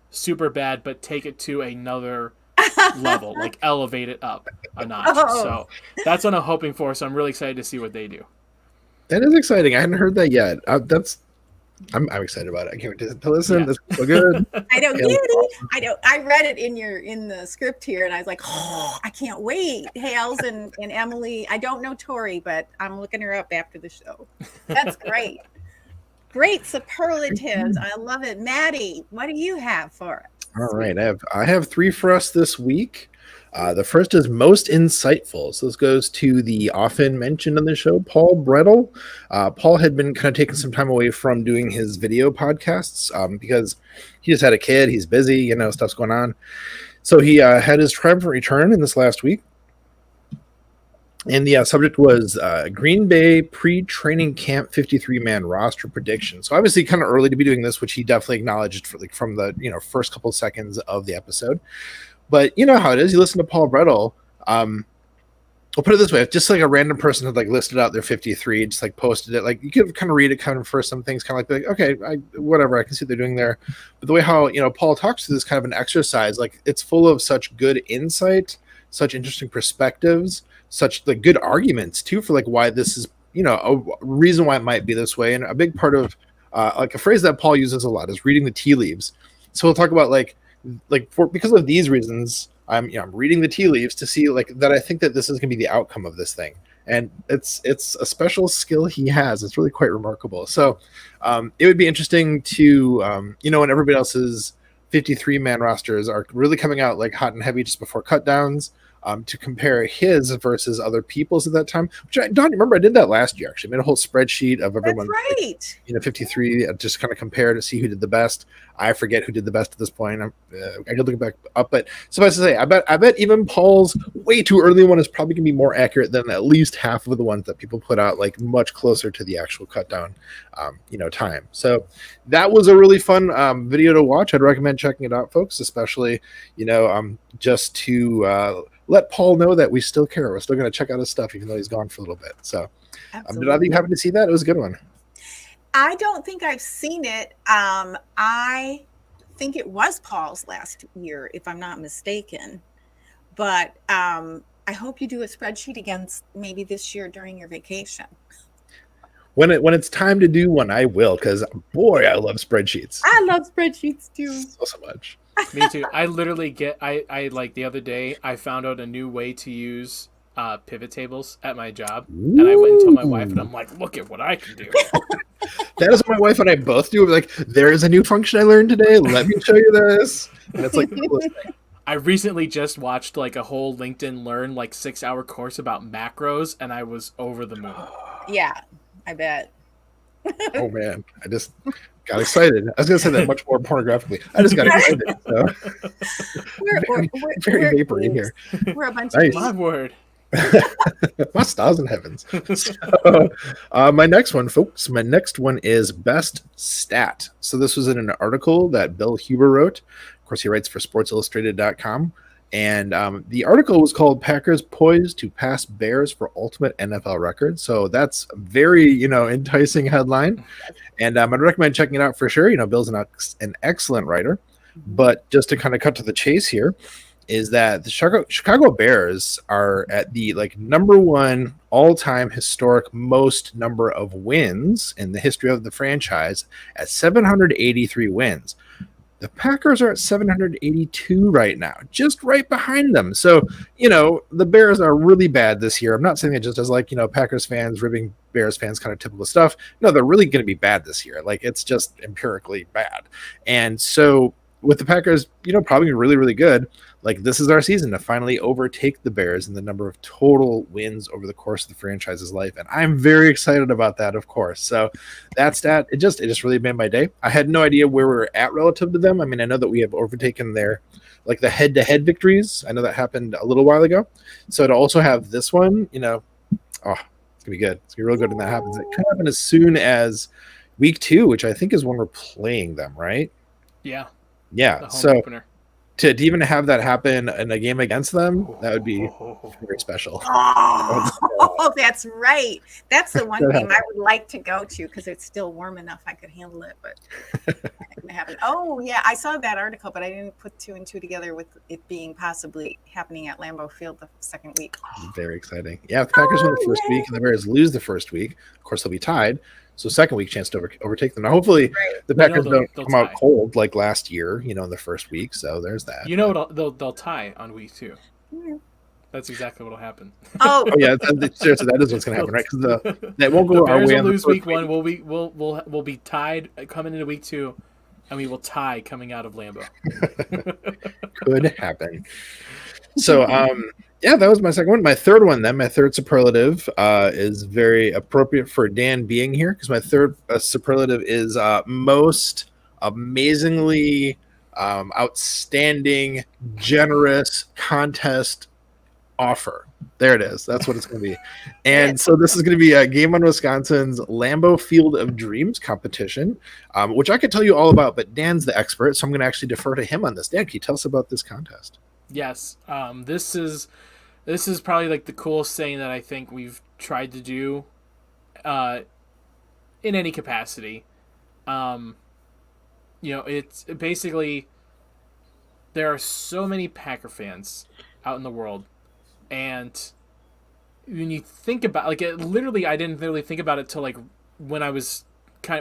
C: Super Bad, but take it to another level, like elevate it up a notch.
A: Oh.
C: So that's what I'm hoping for. So I'm really excited to see what they do.
B: That is exciting. I hadn't heard that yet. I'm excited about it. I can't wait to listen.
C: Yeah.
B: That's so good.
A: I don't
B: Yeah.
A: get it. I read it in the script here, and I was like, oh, I can't wait. Hales and Emily. I don't know Tori, but I'm looking her up after the show. That's great. Great superlatives. I love it. Maddie, what do you have for us?
B: All right, I have 3 for us this week. The first is most insightful. So this goes to the often mentioned on the show, Paul Bretl. Paul had been kind of taking some time away from doing his video podcasts because he just had a kid. He's busy, stuff's going on. So he had his triumphant return in this last week. And the subject was Green Bay pre-training camp 53-man roster prediction. So obviously kind of early to be doing this, which he definitely acknowledged from the first couple of seconds of the episode. But you know how it is. You listen to Paul Bretl. We'll put it this way: if just like a random person had like listed out their 53, just like posted it, like you could kind of read it kind of for some things, kind of like okay, whatever, I can see what they're doing there. But the way how Paul talks to this kind of an exercise, like it's full of such good insight, such interesting perspectives, such like good arguments too for like why this is a reason why it might be this way. And a big part of like a phrase that Paul uses a lot is reading the tea leaves. So we'll talk about because of these reasons, I'm reading the tea leaves to see like that I think that this is going to be the outcome of this thing, and it's a special skill he has. It's really quite remarkable. So it would be interesting to when everybody else's 53-man rosters are really coming out like hot and heavy just before cut downs, to compare his versus other people's at that time. Which I don't remember. I did that last year. Actually, I made a whole spreadsheet of everyone.
A: That's right.
B: 53. Just kind of compare to see who did the best. I forget who did the best at this point. I could look it back up, but suffice to say, I bet even Paul's way too early one is probably going to be more accurate than at least half of the ones that people put out, like much closer to the actual cut down, time. So that was a really fun video to watch. I'd recommend checking it out, folks, especially just to let Paul know that we still care. We're still going to check out his stuff, even though he's gone for a little bit. So, did either of you happen to see that? It was a good one.
A: I don't think I've seen it. I think it was Paul's last year, if I'm not mistaken. But I hope you do a spreadsheet again, maybe this year during your vacation.
B: When it's time to do one, I will, because boy, I love spreadsheets.
A: I love spreadsheets too.
B: So much.
C: Me too. I literally I like the other day I found out a new way to use pivot tables at my job.
B: Ooh.
C: And I went and told my wife, and I'm like, look at what I can do.
B: That is what my wife and I both do. We're like, there is a new function I learned today. Let me show you this. And it's like the coolest thing.
C: I recently just watched like a whole LinkedIn Learn 6-hour course about macros, and I was over the moon.
A: Yeah, I bet.
B: Oh man, I just got excited. I was going to say that much more pornographically. I just got excited. So.
A: We're
B: very vapory in here.
A: We're a bunch
B: Nice.
A: of
C: My word.
B: My stars in heavens. So, my next one is best stat. So this was in an article that Bill Huber wrote. Of course, he writes for SportsIllustrated.com. And the article was called Packers Poised to Pass Bears for Ultimate NFL Record. So that's a very, enticing headline. And I'd recommend checking it out for sure. Bill's an excellent writer. But just to kind of cut to the chase here, is that the Chicago Bears are at the number one all-time historic most number of wins in the history of the franchise at 783 wins. The Packers are at 782 right now, just right behind them. So, the Bears are really bad this year. I'm not saying it just as Packers fans ribbing Bears fans kind of typical stuff. No, they're really going to be bad this year. It's just empirically bad. And so with the Packers, probably really, really good. This is our season to finally overtake the Bears in the number of total wins over the course of the franchise's life. And I'm very excited about that, of course. So that stat, it just really made my day. I had no idea where we were at relative to them. I mean, I know that we have overtaken their, the head-to-head victories. I know that happened a little while ago. So to also have this one, it's going to be good. It's going to be real good when that happens. It could happen as soon as week 2, which I think is when we're playing them, right?
C: Yeah.
B: Yeah.
C: The home
B: so
C: opener.
B: to even have that happen in a game against them, that would be very special.
A: Oh, that's right. That's the one
B: That
A: game I would like to go to because it's still warm enough I could handle it. But not gonna happen. Oh yeah, I saw that article, but I didn't put two and two together with it being possibly happening at Lambeau Field the second week.
B: Very exciting. Yeah, if the Packers win the first week and the Bears lose the first week, of course they'll be tied. So second week chance to overtake them. Now, hopefully the Packers don't come out cold like last year, in the first week. So there's that.
C: They'll tie on week 2.
A: Yeah.
C: That's exactly what'll happen.
A: Oh
B: yeah, seriously, that is what's going to happen, right? Because that won't go
C: the
B: our
C: Bears
B: way.
C: Will lose week 1. We'll be tied coming into week 2, and we will tie coming out of Lambeau.
B: Could happen. So, yeah, that was my second one. My third one, then, my third superlative is very appropriate for Dan being here because my third superlative is most amazingly outstanding, generous contest offer. There it is. That's what it's going to be. And so this is going to be a Game On Wisconsin's Lambeau Field of Dreams competition, which I could tell you all about, but Dan's the expert, so I'm going to actually defer to him on this. Dan, can you tell us about this contest?
C: Yes. This is probably like the coolest thing that I think we've tried to do in any capacity. It's basically there are so many Packer fans out in the world, and when you think about I didn't really think about it till like when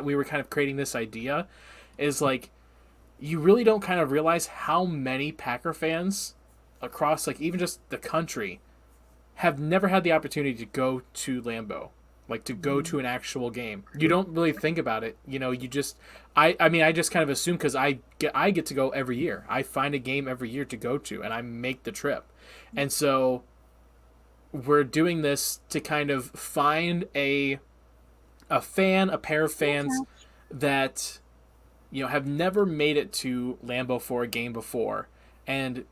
C: we were kind of creating this idea, is like you really don't kind of realize how many Packer fans across like even just the country have never had the opportunity to go to Lambeau, like to go to an actual game. You don't really think about it, you just I just kind of assume because I get to go every year. I find a game every year to go to and I make the trip. And so we're doing this to kind of find a pair of fans that have never made it to Lambeau for a game before, and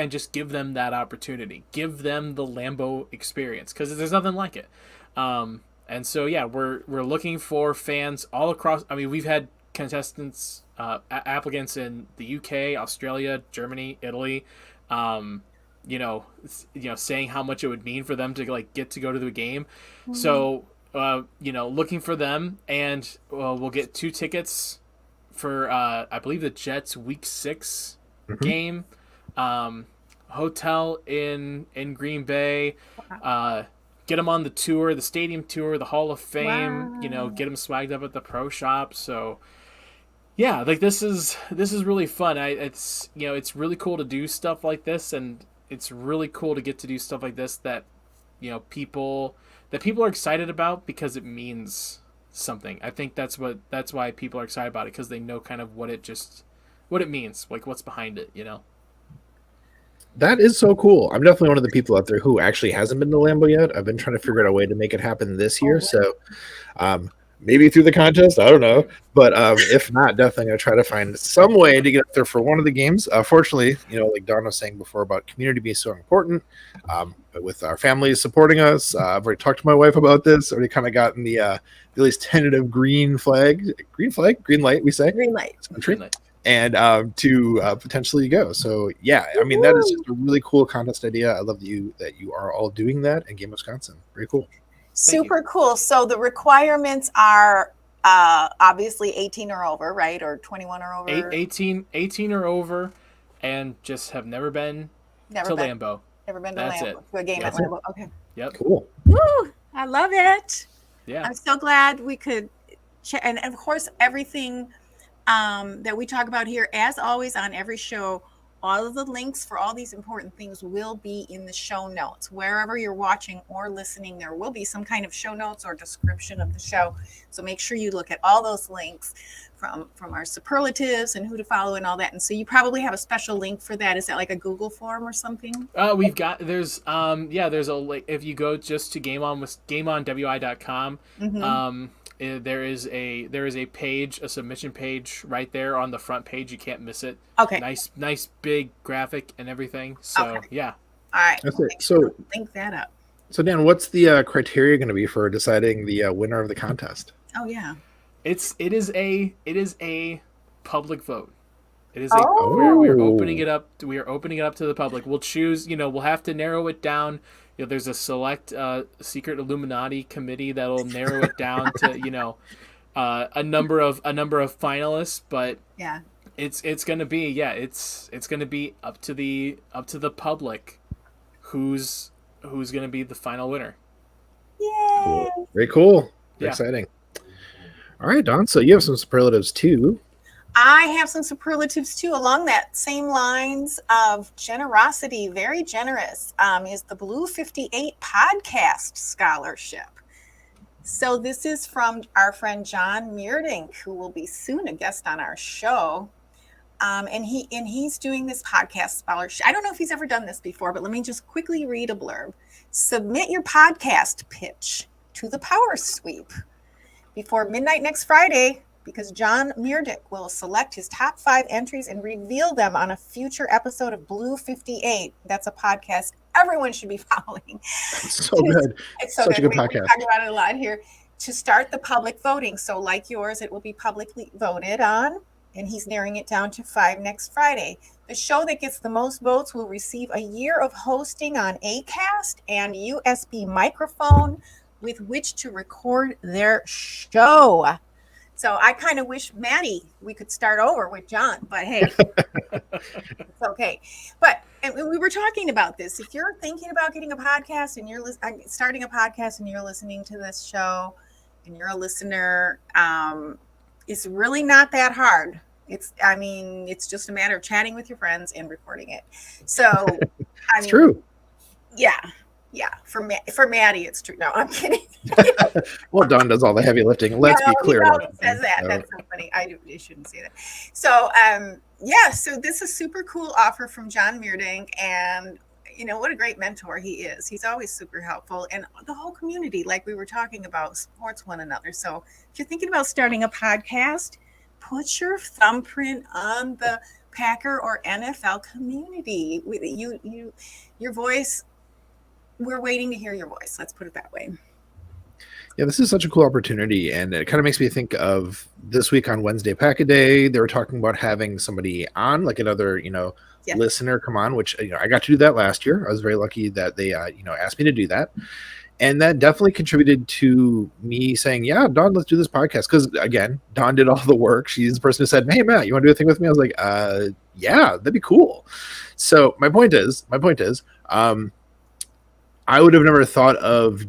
C: just give them that opportunity, give them the Lambeau experience, because there's nothing like it. And so yeah, we're looking for fans all across. I mean, we've had contestants, applicants in the UK, Australia, Germany, Italy, saying how much it would mean for them to like get to go to the game. Mm-hmm. So looking for them, and we'll get 2 tickets for I believe the Jets week 6 game. Hotel in Green Bay, get them on the tour, the stadium tour, the Hall of Fame. Wow. Get them swagged up at the pro shop. So yeah, like this is really fun. It's really cool to do stuff like this, and it's really cool to get to do stuff like this that people are excited about because it means something. I think that's why people are excited about it, because they know kind of what it means, like what's behind it.
B: That is so cool. I'm definitely one of the people out there who actually hasn't been to Lambeau yet. I've been trying to figure out a way to make it happen this year. So maybe through the contest, I don't know. But if not, definitely going to try to find some way to get up there for one of the games. Fortunately, like Dawn was saying before about community being so important, but with our families supporting us, I've already talked to my wife about this. Already kind of gotten the at least tentative green light, we say.
A: Green light.
C: Green light.
B: And to potentially go. So yeah, I mean, that is just a really cool contest idea. I love that you are all doing that in Game Wisconsin. Very cool.
A: Super cool. So the requirements are obviously 18 or over, right? Or 21 or over?
C: 18 or over, and just have never been to Lambeau.
A: Never been to
C: That's
A: Lambeau.
C: it.
A: To a game at Lambeau. Okay.
C: Yep.
B: Cool.
A: Woo! I love it.
C: Yeah.
A: I'm so glad we could and of course everything that we talk about here, as always on every show, all of the links for all these important things will be in the show notes. Wherever you're watching or listening, there will be some kind of show notes or description of the show. So make sure you look at all those links from our superlatives and who to follow and all that. And so you probably have a special link for that. Is that like a Google form or something?
C: There's a link. If you go just to gameonwi.com, there is a page, a submission page right there on the front page. You can't miss it.
A: Okay.
C: Nice big graphic and everything. So
A: okay.
C: Yeah.
A: All right.
B: That's it. So
A: link that up.
B: So Dan, what's the criteria going to be for deciding the winner of the contest?
A: Oh yeah.
C: It is a public vote. It is
A: Oh.
C: we are opening it up. We are opening it up to the public. We'll choose. We'll have to narrow it down. There's a select secret Illuminati committee that'll narrow it down to a number of finalists. But
A: Yeah.
C: it's gonna be it's gonna be up to the public who's gonna be the final winner.
A: Yay.
B: Cool. Very cool. Very
C: Yeah.
B: exciting. All right, Don. So you have some superlatives too.
A: I have some superlatives too, along that same lines of generosity. Very generous is the Blue 58 Podcast Scholarship. So this is from our friend John Meerdink, who will be soon a guest on our show. And he's doing this podcast scholarship. I don't know if he's ever done this before, but let me just quickly read a blurb. Submit your podcast pitch to the Power Sweep before midnight next Friday, because John Meerdink will select his top 5 entries and reveal them on a future episode of Blue 58. That's a podcast everyone should be following.
B: So good.
A: It's so
B: Such
A: good.
B: a good podcast.
A: We talk about it a lot here. To start the public voting. So like yours, it will be publicly voted on, and he's narrowing it down to 5 next Friday. The show that gets the most votes will receive a year of hosting on Acast and USB microphone with which to record their show. So I kind of wish, Maddie, we could start over with John, but hey, it's okay. But and we were talking about this. If you're thinking about getting a podcast and you're starting a podcast and you're listening to this show and you're a listener, it's really not that hard. It's just a matter of chatting with your friends and recording it. So
B: It's true.
A: Yeah, for Maddie, it's true. No, I'm kidding.
B: Well, Don does all the heavy lifting. Let's be clear.
A: He says that. That's so funny. I shouldn't say that. So, so this is a super cool offer from John Meerdink, and what a great mentor he is. He's always super helpful, and the whole community, like we were talking about, supports one another. So, if you're thinking about starting a podcast, put your thumbprint on the Packer or NFL community. Your voice. We're waiting to hear your voice. Let's put it that way.
B: Yeah, this is such a cool opportunity, and it kind of makes me think of this week on Wednesday Pack a Day. They were talking about having somebody on, like another, listener come on, which I got to do that last year. I was very lucky that they, asked me to do that, and that definitely contributed to me saying, "Yeah, Dawn, let's do this podcast." Because again, Dawn did all the work. She's the person who said, "Hey, Matt, you want to do a thing with me?" I was like, "Yeah, that'd be cool." So my point is, I would have never thought of,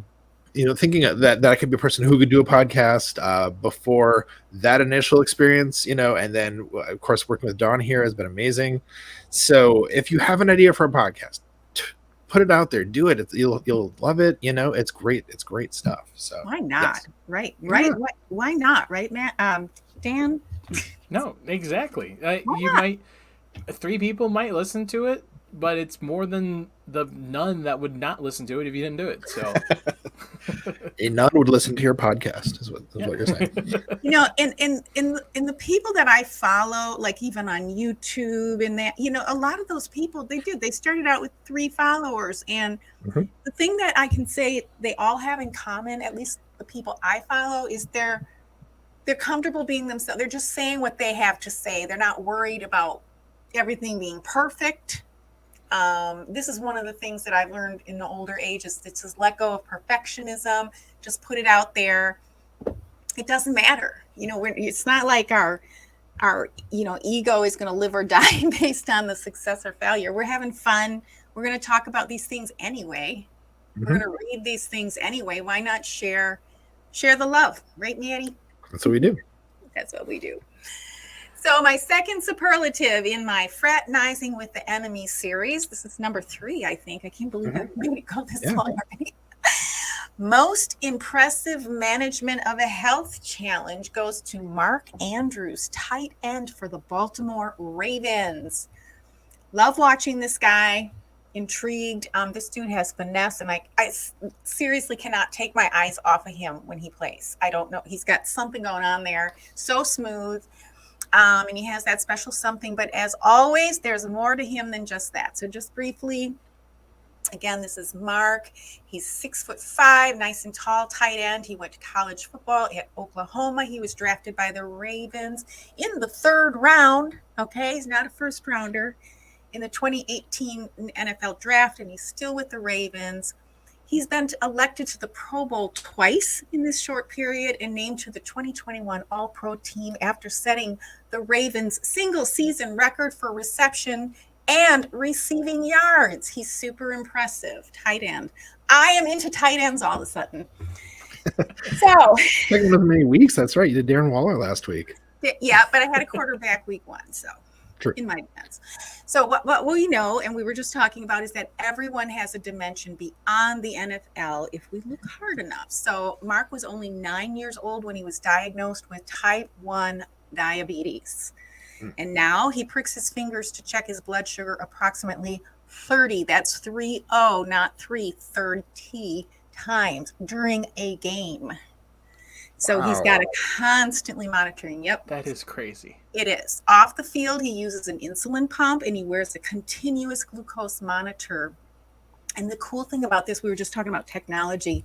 B: thinking that I could be a person who could do a podcast before that initial experience, and then of course working with Dawn here has been amazing. So if you have an idea for a podcast, put it out there, do it. You'll love it. It's great. It's great stuff. So
A: why not?
B: Yes.
A: Right. Yeah. Why not? Right, Matt? Dan?
C: No, exactly.
A: You might.
C: 3 people might listen to it, but it's more than the none that would not listen to it if you didn't do it. So
B: a none would listen to your podcast is what you're saying.
A: In the people that I follow, like even on YouTube and that, a lot of those people, they started out with 3 followers. And the thing that I can say they all have in common, at least the people I follow, is they're comfortable being themselves. They're just saying what they have to say. They're not worried about everything being perfect. This is one of the things that I've learned in the older ages. It's just let go of perfectionism. Just put it out there. It doesn't matter. It's not like our ego is going to live or die based on the success or failure. We're having fun. We're going to talk about these things anyway. We're going to read these things anyway. Why not share the love, right, Maddie?
B: That's what we do.
A: That's what we do. So my second superlative in my Fraternizing with the Enemy series, this is number 3, I think. I can't believe I've made it go this long already. Most impressive management of a health challenge goes to Mark Andrews, tight end for the Baltimore Ravens. Love watching this guy. Intrigued. This dude has finesse, and I seriously cannot take my eyes off of him when he plays. I don't know. He's got something going on there. So smooth. And he has that special something. But as always, there's more to him than just that. So just briefly, Again, this is Mark. He's 6'5", nice and tall, tight end. He went to college football at Oklahoma. He was drafted by the Ravens in the 3rd round. Okay, he's not a first rounder in the 2018 NFL draft, and he's still with the Ravens. He's been elected to the Pro Bowl twice in this short period and named to the 2021 All-Pro team after setting the Ravens' single-season record for reception and receiving yards. He's super impressive. Tight end. I am into tight ends all of a sudden. So,
B: Second of many weeks. That's right. You did Darren Waller last week.
A: yeah, but I had a quarterback week 1, so
B: True.
A: In my defense. So what we know, and we were just talking about, is that everyone has a dimension beyond the NFL if we look hard enough. So Mark was only 9 years old when he was diagnosed with type 1 diabetes. And now he pricks his fingers to check his blood sugar approximately 30. That's 30, not 330 times during a game. So He's got to constantly monitoring. Yep.
C: That is crazy.
A: It is. Off the field, he uses an insulin pump and he wears a continuous glucose monitor. And the cool thing about this, we were just talking about technology.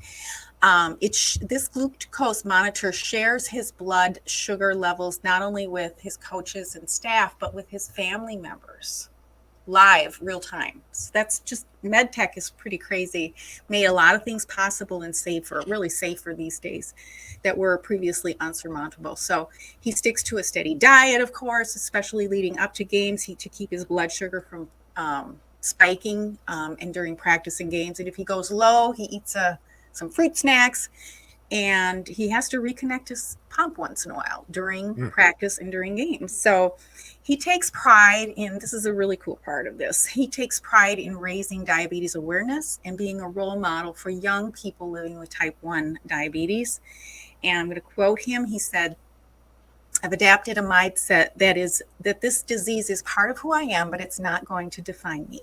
A: This glucose monitor shares his blood sugar levels not only with his coaches and staff, but with his family members. Live, real time. So that's just, med tech is pretty crazy. Made a lot of things possible and really safer these days that were previously unsurmountable. So he sticks to a steady diet, of course, especially leading up to games, to keep his blood sugar from spiking and during practice and games. And if he goes low, he eats some fruit snacks, and he has to reconnect his pump once in a while during practice and during games. So he takes pride in, this is a really cool part of this, he takes pride in raising diabetes awareness and being a role model for young people living with type 1 diabetes. And I'm going to quote him. He said, "I've adapted a mindset that this disease is part of who I am, but it's not going to define me.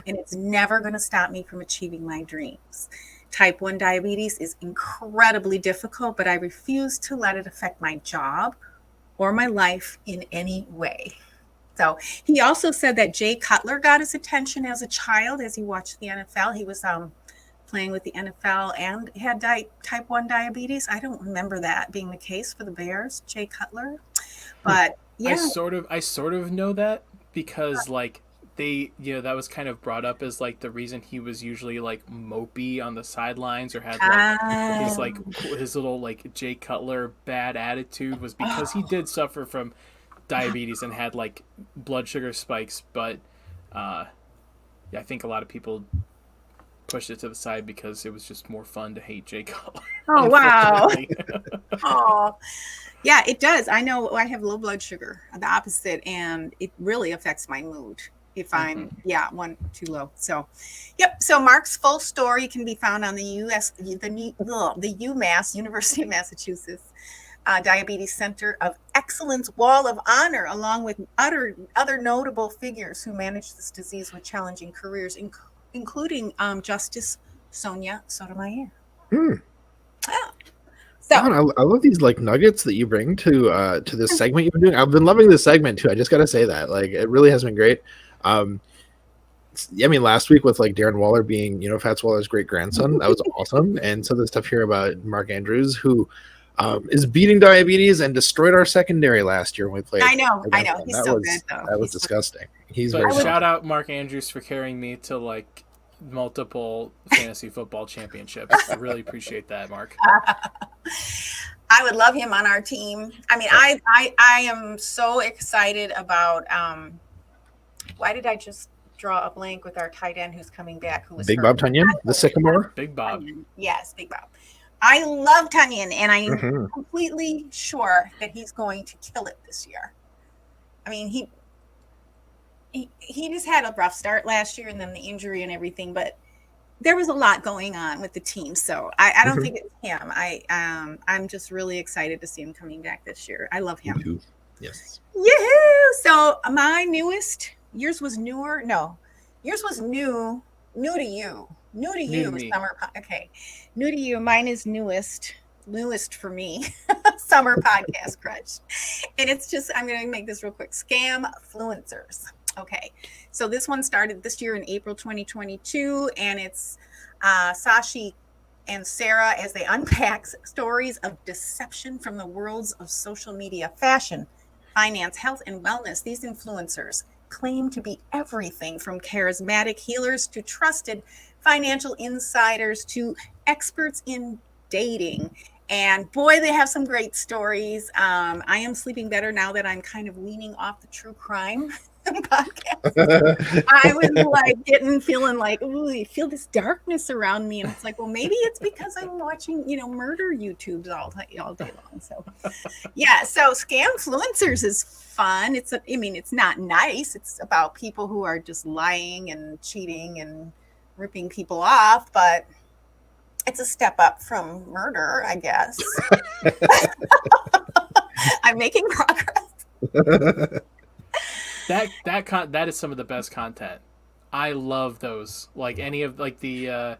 A: And it's never going to stop me from achieving my dreams. Type 1 diabetes is incredibly difficult, but I refuse to let it affect my job or my life in any way." So he also said that Jay Cutler got his attention as a child as he watched the NFL. He was playing with the NFL and had type 1 diabetes. I don't remember that being the case for the Bears, Jay Cutler. But yeah.
C: I sort of know that because that was kind of brought up as like the reason he was usually like mopey on the sidelines or had his little like Jay Cutler bad attitude was because he did suffer from diabetes and had like blood sugar spikes. But I think a lot of people pushed it to the side because it was just more fun to hate Jay Cutler.
A: Oh, wow. Oh, yeah, it does. I know I have low blood sugar, the opposite, and it really affects my mood if I'm, one too low. So, yep. So Mark's full story can be found on the UMass, University of Massachusetts Diabetes Center of Excellence Wall of Honor, along with other notable figures who managed this disease with challenging careers, including Justice Sonia Sotomayor. So,
B: John, I love these like nuggets that you bring to this segment you've been doing. I've been loving this segment too. I just got to say that, like, it really has been great. I mean, last week with like Darren Waller being, Fats Waller's great grandson, that was awesome. And some of the stuff here about Mark Andrews, who is beating diabetes and destroyed our secondary last year when we played.
A: I know. He's so good though.
B: That was disgusting. He's
C: very
B: very
C: shout out Mark Andrews for carrying me to like multiple fantasy football championships. I really appreciate that, Mark.
A: I would love him on our team. I mean, I am so excited about why did I just draw a blank with our tight end who's coming back, who was
B: Big Bob Tunyon, the Sycamore?
C: Big Bob.
A: Yes, Big Bob. I love Tunyon, and I'm completely sure that he's going to kill it this year. I mean, he just had a rough start last year and then the injury and everything, but there was a lot going on with the team. So I don't think it's him. I'm just really excited to see him coming back this year. I love him.
B: Me too. Yes.
A: Yahoo! So my newest, yours was newer? No. Yours was new to you. New to you, summer. Okay. New to you. Mine is newest for me. Summer podcast crush. And it's just, I'm going to make this real quick. Scamfluencers. Okay, so this one started this year in April 2022, and it's Sashi and Sarah as they unpack stories of deception from the worlds of social media, fashion, finance, health, and wellness. These influencers claim to be everything from charismatic healers to trusted financial insiders to experts in dating. And boy, they have some great stories. I am sleeping better now that I'm kind of weaning off the true crime podcast. I was like feeling like, ooh, I feel this darkness around me. And it's like, well, maybe it's because I'm watching, murder YouTubes all day long. So yeah. So Scamfluencers is fun. It's not nice. It's about people who are just lying and cheating and ripping people off, but it's a step up from murder, I guess. I'm making progress.
C: That is some of the best content. I love those. Like any of the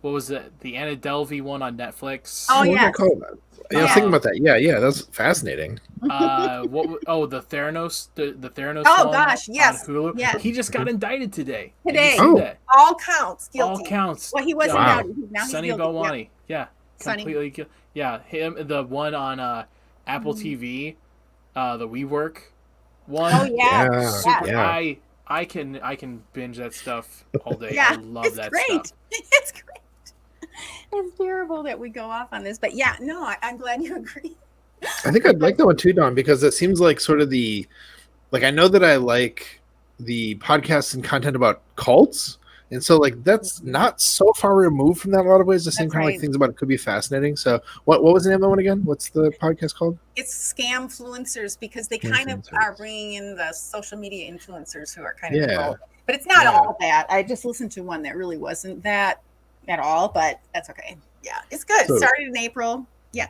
C: what was it? The Anna Delvey one on Netflix.
A: Oh
B: What
A: yeah.
B: I call that? Yeah, I was thinking about that. Yeah, that's fascinating.
C: The Theranos the Theranos
A: Oh
C: one
A: gosh, yes.
C: on Hulu.
A: Yes.
C: He just got indicted today.
A: Today.
C: Did you see that?
A: All counts guilty.
C: All counts.
A: Well, he wasn't
B: Wow.
A: down. Now he's
C: Sonny
A: guilty.
C: Belwani. Yeah.
A: Sonny.
C: Completely guilty. Yeah, him, the one on Apple TV, the WeWork one.
A: Oh yeah.
C: Super.
B: Yeah.
C: I can binge that stuff all day.
A: Yeah,
C: I love
A: it's
C: that
A: great.
C: stuff.
A: It's great. It's terrible that we go off on this, but yeah, no, I'm glad you agree.
B: I think I'd like that one too, Don, because it seems like sort of I know that I like the podcasts and content about cults. And so that's not so far removed from that in a lot of ways. The same
A: That's
B: kind of
A: right.
B: things about it could be fascinating. So what was the name of the one again? What's the podcast called?
A: It's Scamfluencers because they kind of
B: Scamfluencers.
A: are bringing in the social media influencers who are kind of
B: Yeah.
A: involved. But it's not
B: Yeah.
A: all that. I just listened to one that really wasn't that at all, but that's okay. Yeah, it's good.
B: So-
A: Started in April. Yeah.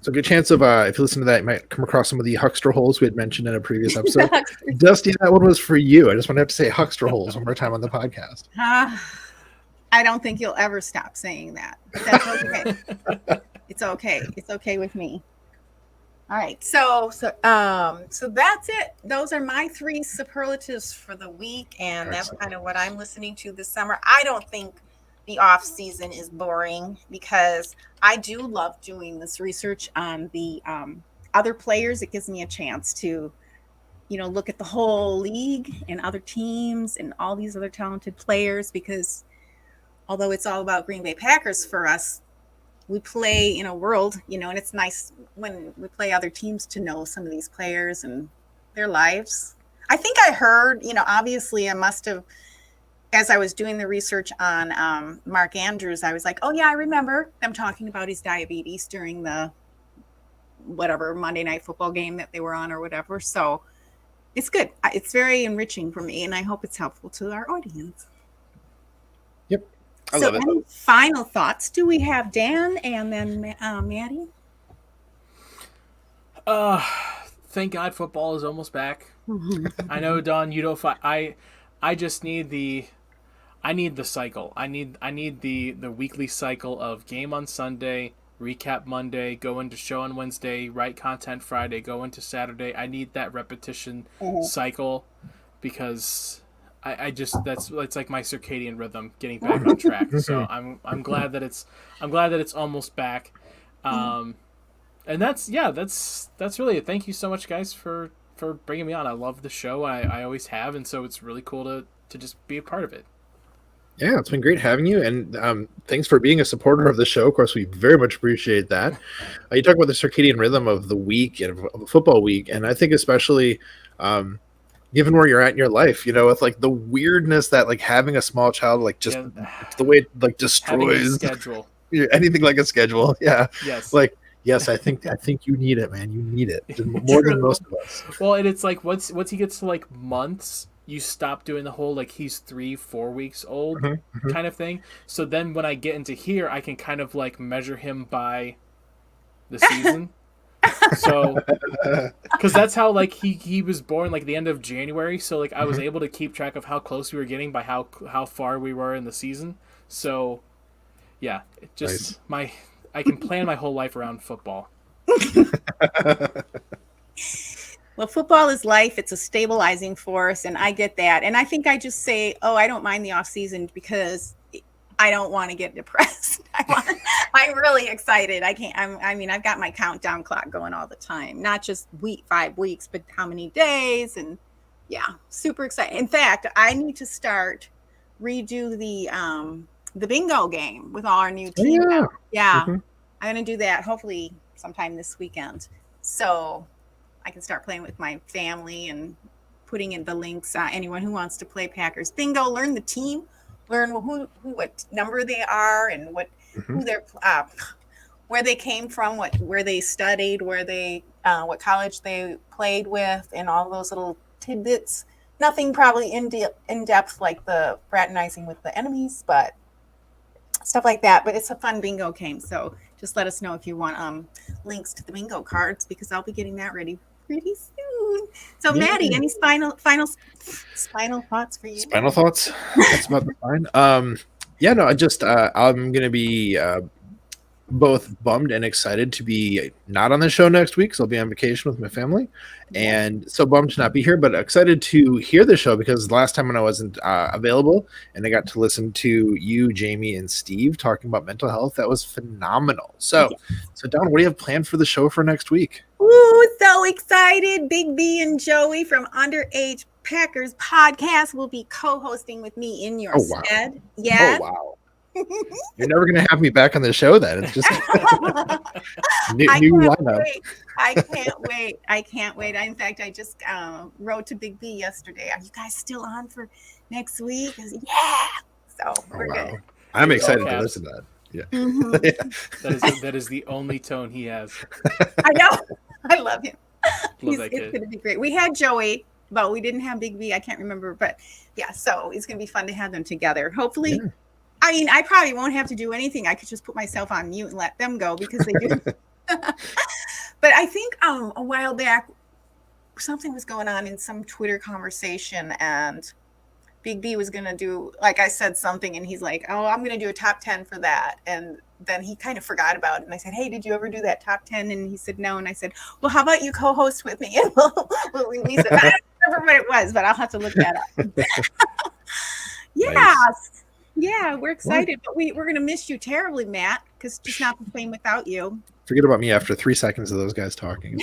B: So good chance of if you listen to that, you might come across some of the huckster holes we had mentioned in a previous episode. Dusty, that one was for you. I just want to have to say huckster holes one more time on the podcast.
A: I don't think you'll ever stop saying that. But that's okay. It's okay. It's okay with me. All right. So that's it. Those are my 3 superlatives for the week, and
B: Excellent.
A: that's kind of what I'm listening to this summer. I don't think the off season is boring because I do love doing this research on the other players. It gives me a chance to, look at the whole league and other teams and all these other talented players, because although it's all about Green Bay Packers for us, we play in a world, and it's nice when we play other teams to know some of these players and their lives. I think I heard, obviously I must have, as I was doing the research on Mark Andrews, I was like, oh yeah, I remember them talking about his diabetes during the whatever Monday Night Football game that they were on or whatever. So it's good. It's very enriching for me, and I hope it's helpful to our audience.
B: Yep. I
A: So
B: love it.
A: any final thoughts do we have, Dan, and then Maddie?
C: Thank God football is almost back. I know, Don, you don't. I just need the cycle. I need the weekly cycle of game on Sunday, recap Monday, go into show on Wednesday, write content Friday, go into Saturday. I need that repetition cycle because it's like my circadian rhythm getting back on track. So I'm glad that it's almost back. And that's really it. Thank you so much, guys, for bringing me on. I love the show. I always have, and so it's really cool to just be a part of it.
B: Yeah, it's been great having you, and thanks for being a supporter of the show. Of course, we very much appreciate that. You talk about the circadian rhythm of the week and of a football week, and I think especially given where you're at in your life, with the weirdness that having a small child, the way it destroys
C: schedule.
B: Anything like a schedule. Yeah.
C: Yes.
B: Yes, I think you need it, man. You need it more than most of us.
C: Well, and it's like once he gets to months, you stop doing the whole he's 3-4 weeks old kind of thing. So then when I get into here, I can kind of measure him by the season. So because that's how he was born the end of January. So I was able to keep track of how close we were getting by how far we were in the season. So yeah, it just
B: Nice.
C: I can plan my whole life around football.
A: Well, football is life. It's a stabilizing force, and I get that. And I think I just say, oh, I don't mind the off season because I don't want to get depressed. I'm really excited. I mean, I've got my countdown clock going all the time, not just 5 weeks, but how many days. And yeah, super excited. In fact, I need to redo the bingo game with all our new team.
B: yeah.
A: Yeah.
B: Mm-hmm.
A: I'm going to do that hopefully sometime this weekend. So I can start playing with my family and putting in the links. Anyone who wants to play Packers bingo, learn the team, learn what number they are and who they're, where they came from, where they studied, what college they played with, and all those little tidbits. Nothing probably in depth like the fraternizing with the enemies, but stuff like that. But it's a fun bingo game. So just let us know if you want links to the bingo cards, because I'll be getting that ready pretty soon. So Maddie, any final thoughts for you?
B: Spinal thoughts? That's about the fine. I'm gonna be both bummed and excited to be not on the show next week, so I'll be on vacation with my family, and so bummed to not be here, but excited to hear the show because last time when I wasn't available and I got to listen to you, Jamie, and Steve talking about mental health, that was phenomenal. So Dawn, what do you have planned for the show for next week?
A: Ooh, so excited. Big B and Joey from Underage Packers podcast will be co-hosting with me in your stead. Yeah.
B: Oh, wow. You're never going to have me back on the show then. It's just new lineup.
A: I can't wait. In fact, I just wrote to Big B yesterday. Are you guys still on for next week? I said, yeah. So we're good.
B: I'm excited to listen to that. Yeah.
C: Mm-hmm. That is the only tone he has.
A: I know. I love him.
C: Love that kid.
A: It's going to be great. We had Joey, but we didn't have Big B. I can't remember. But yeah, so it's going to be fun to have them together. Hopefully. Yeah. I mean, I probably won't have to do anything. I could just put myself on mute and let them go because they do. But I think a while back, something was going on in some Twitter conversation, and Big B was going to do, like I said, something, and he's like, oh, I'm going to do a top 10 for that. And then he kind of forgot about it. And I said, hey, did you ever do that top 10? And he said, no. And I said, well, how about you co-host with me? And we'll release it. I don't remember what it was, but I'll have to look that up. Yes. Nice. Yeah, we're excited, but we're going to miss you terribly, Matt, because it's just not the same without you.
B: Forget about me after 3 seconds of those guys talking.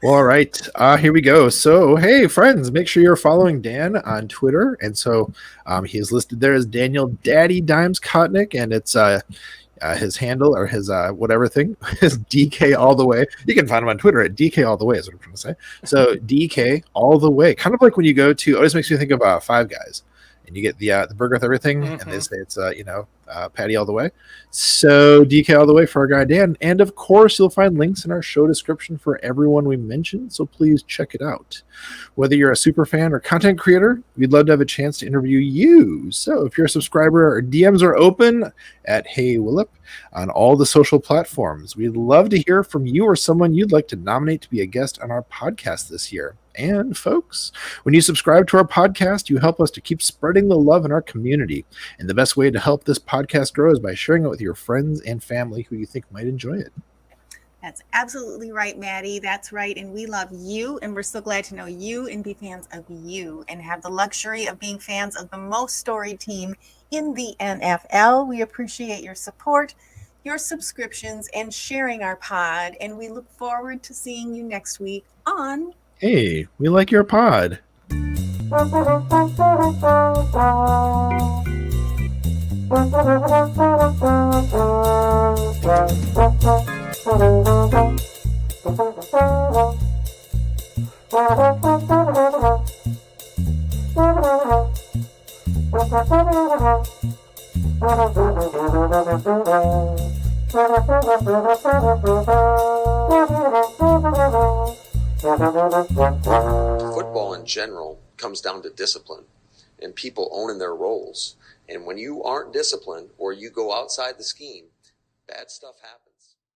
B: Well, all right, here we go. So, hey, friends, make sure you're following Dan on Twitter. And so he is listed there as Daniel Daddy Dimes Kotnik, and it's his handle or his whatever thing is DK All the Way. You can find him on Twitter at DK All the Way is what I'm trying to say. So DK All the Way, kind of like when you go to, always makes me think of Five Guys. And you get the burger with everything, and they say it's patty all the way. So DK all the way for our guy Dan, and of course you'll find links in our show description for everyone we mentioned. So please check it out. Whether you're a super fan or content creator, we'd love to have a chance to interview you. So if you're a subscriber, our DMs are open at Hey Willip on all the social platforms. We'd love to hear from you or someone you'd like to nominate to be a guest on our podcast this year. And folks, when you subscribe to our podcast, you help us to keep spreading the love in our community. And the best way to help this podcast grow is by sharing it with your friends and family who you think might enjoy it.
A: That's absolutely right, Maddie. That's right. And we love you. And we're so glad to know you and be fans of you and have the luxury of being fans of the most storied team in the NFL. We appreciate your support, your subscriptions, and sharing our pod. And we look forward to seeing you next week on
B: Hey, we like your pod.
D: Football in general comes down to discipline and people owning their roles. And when you aren't disciplined or you go outside the scheme, bad stuff happens.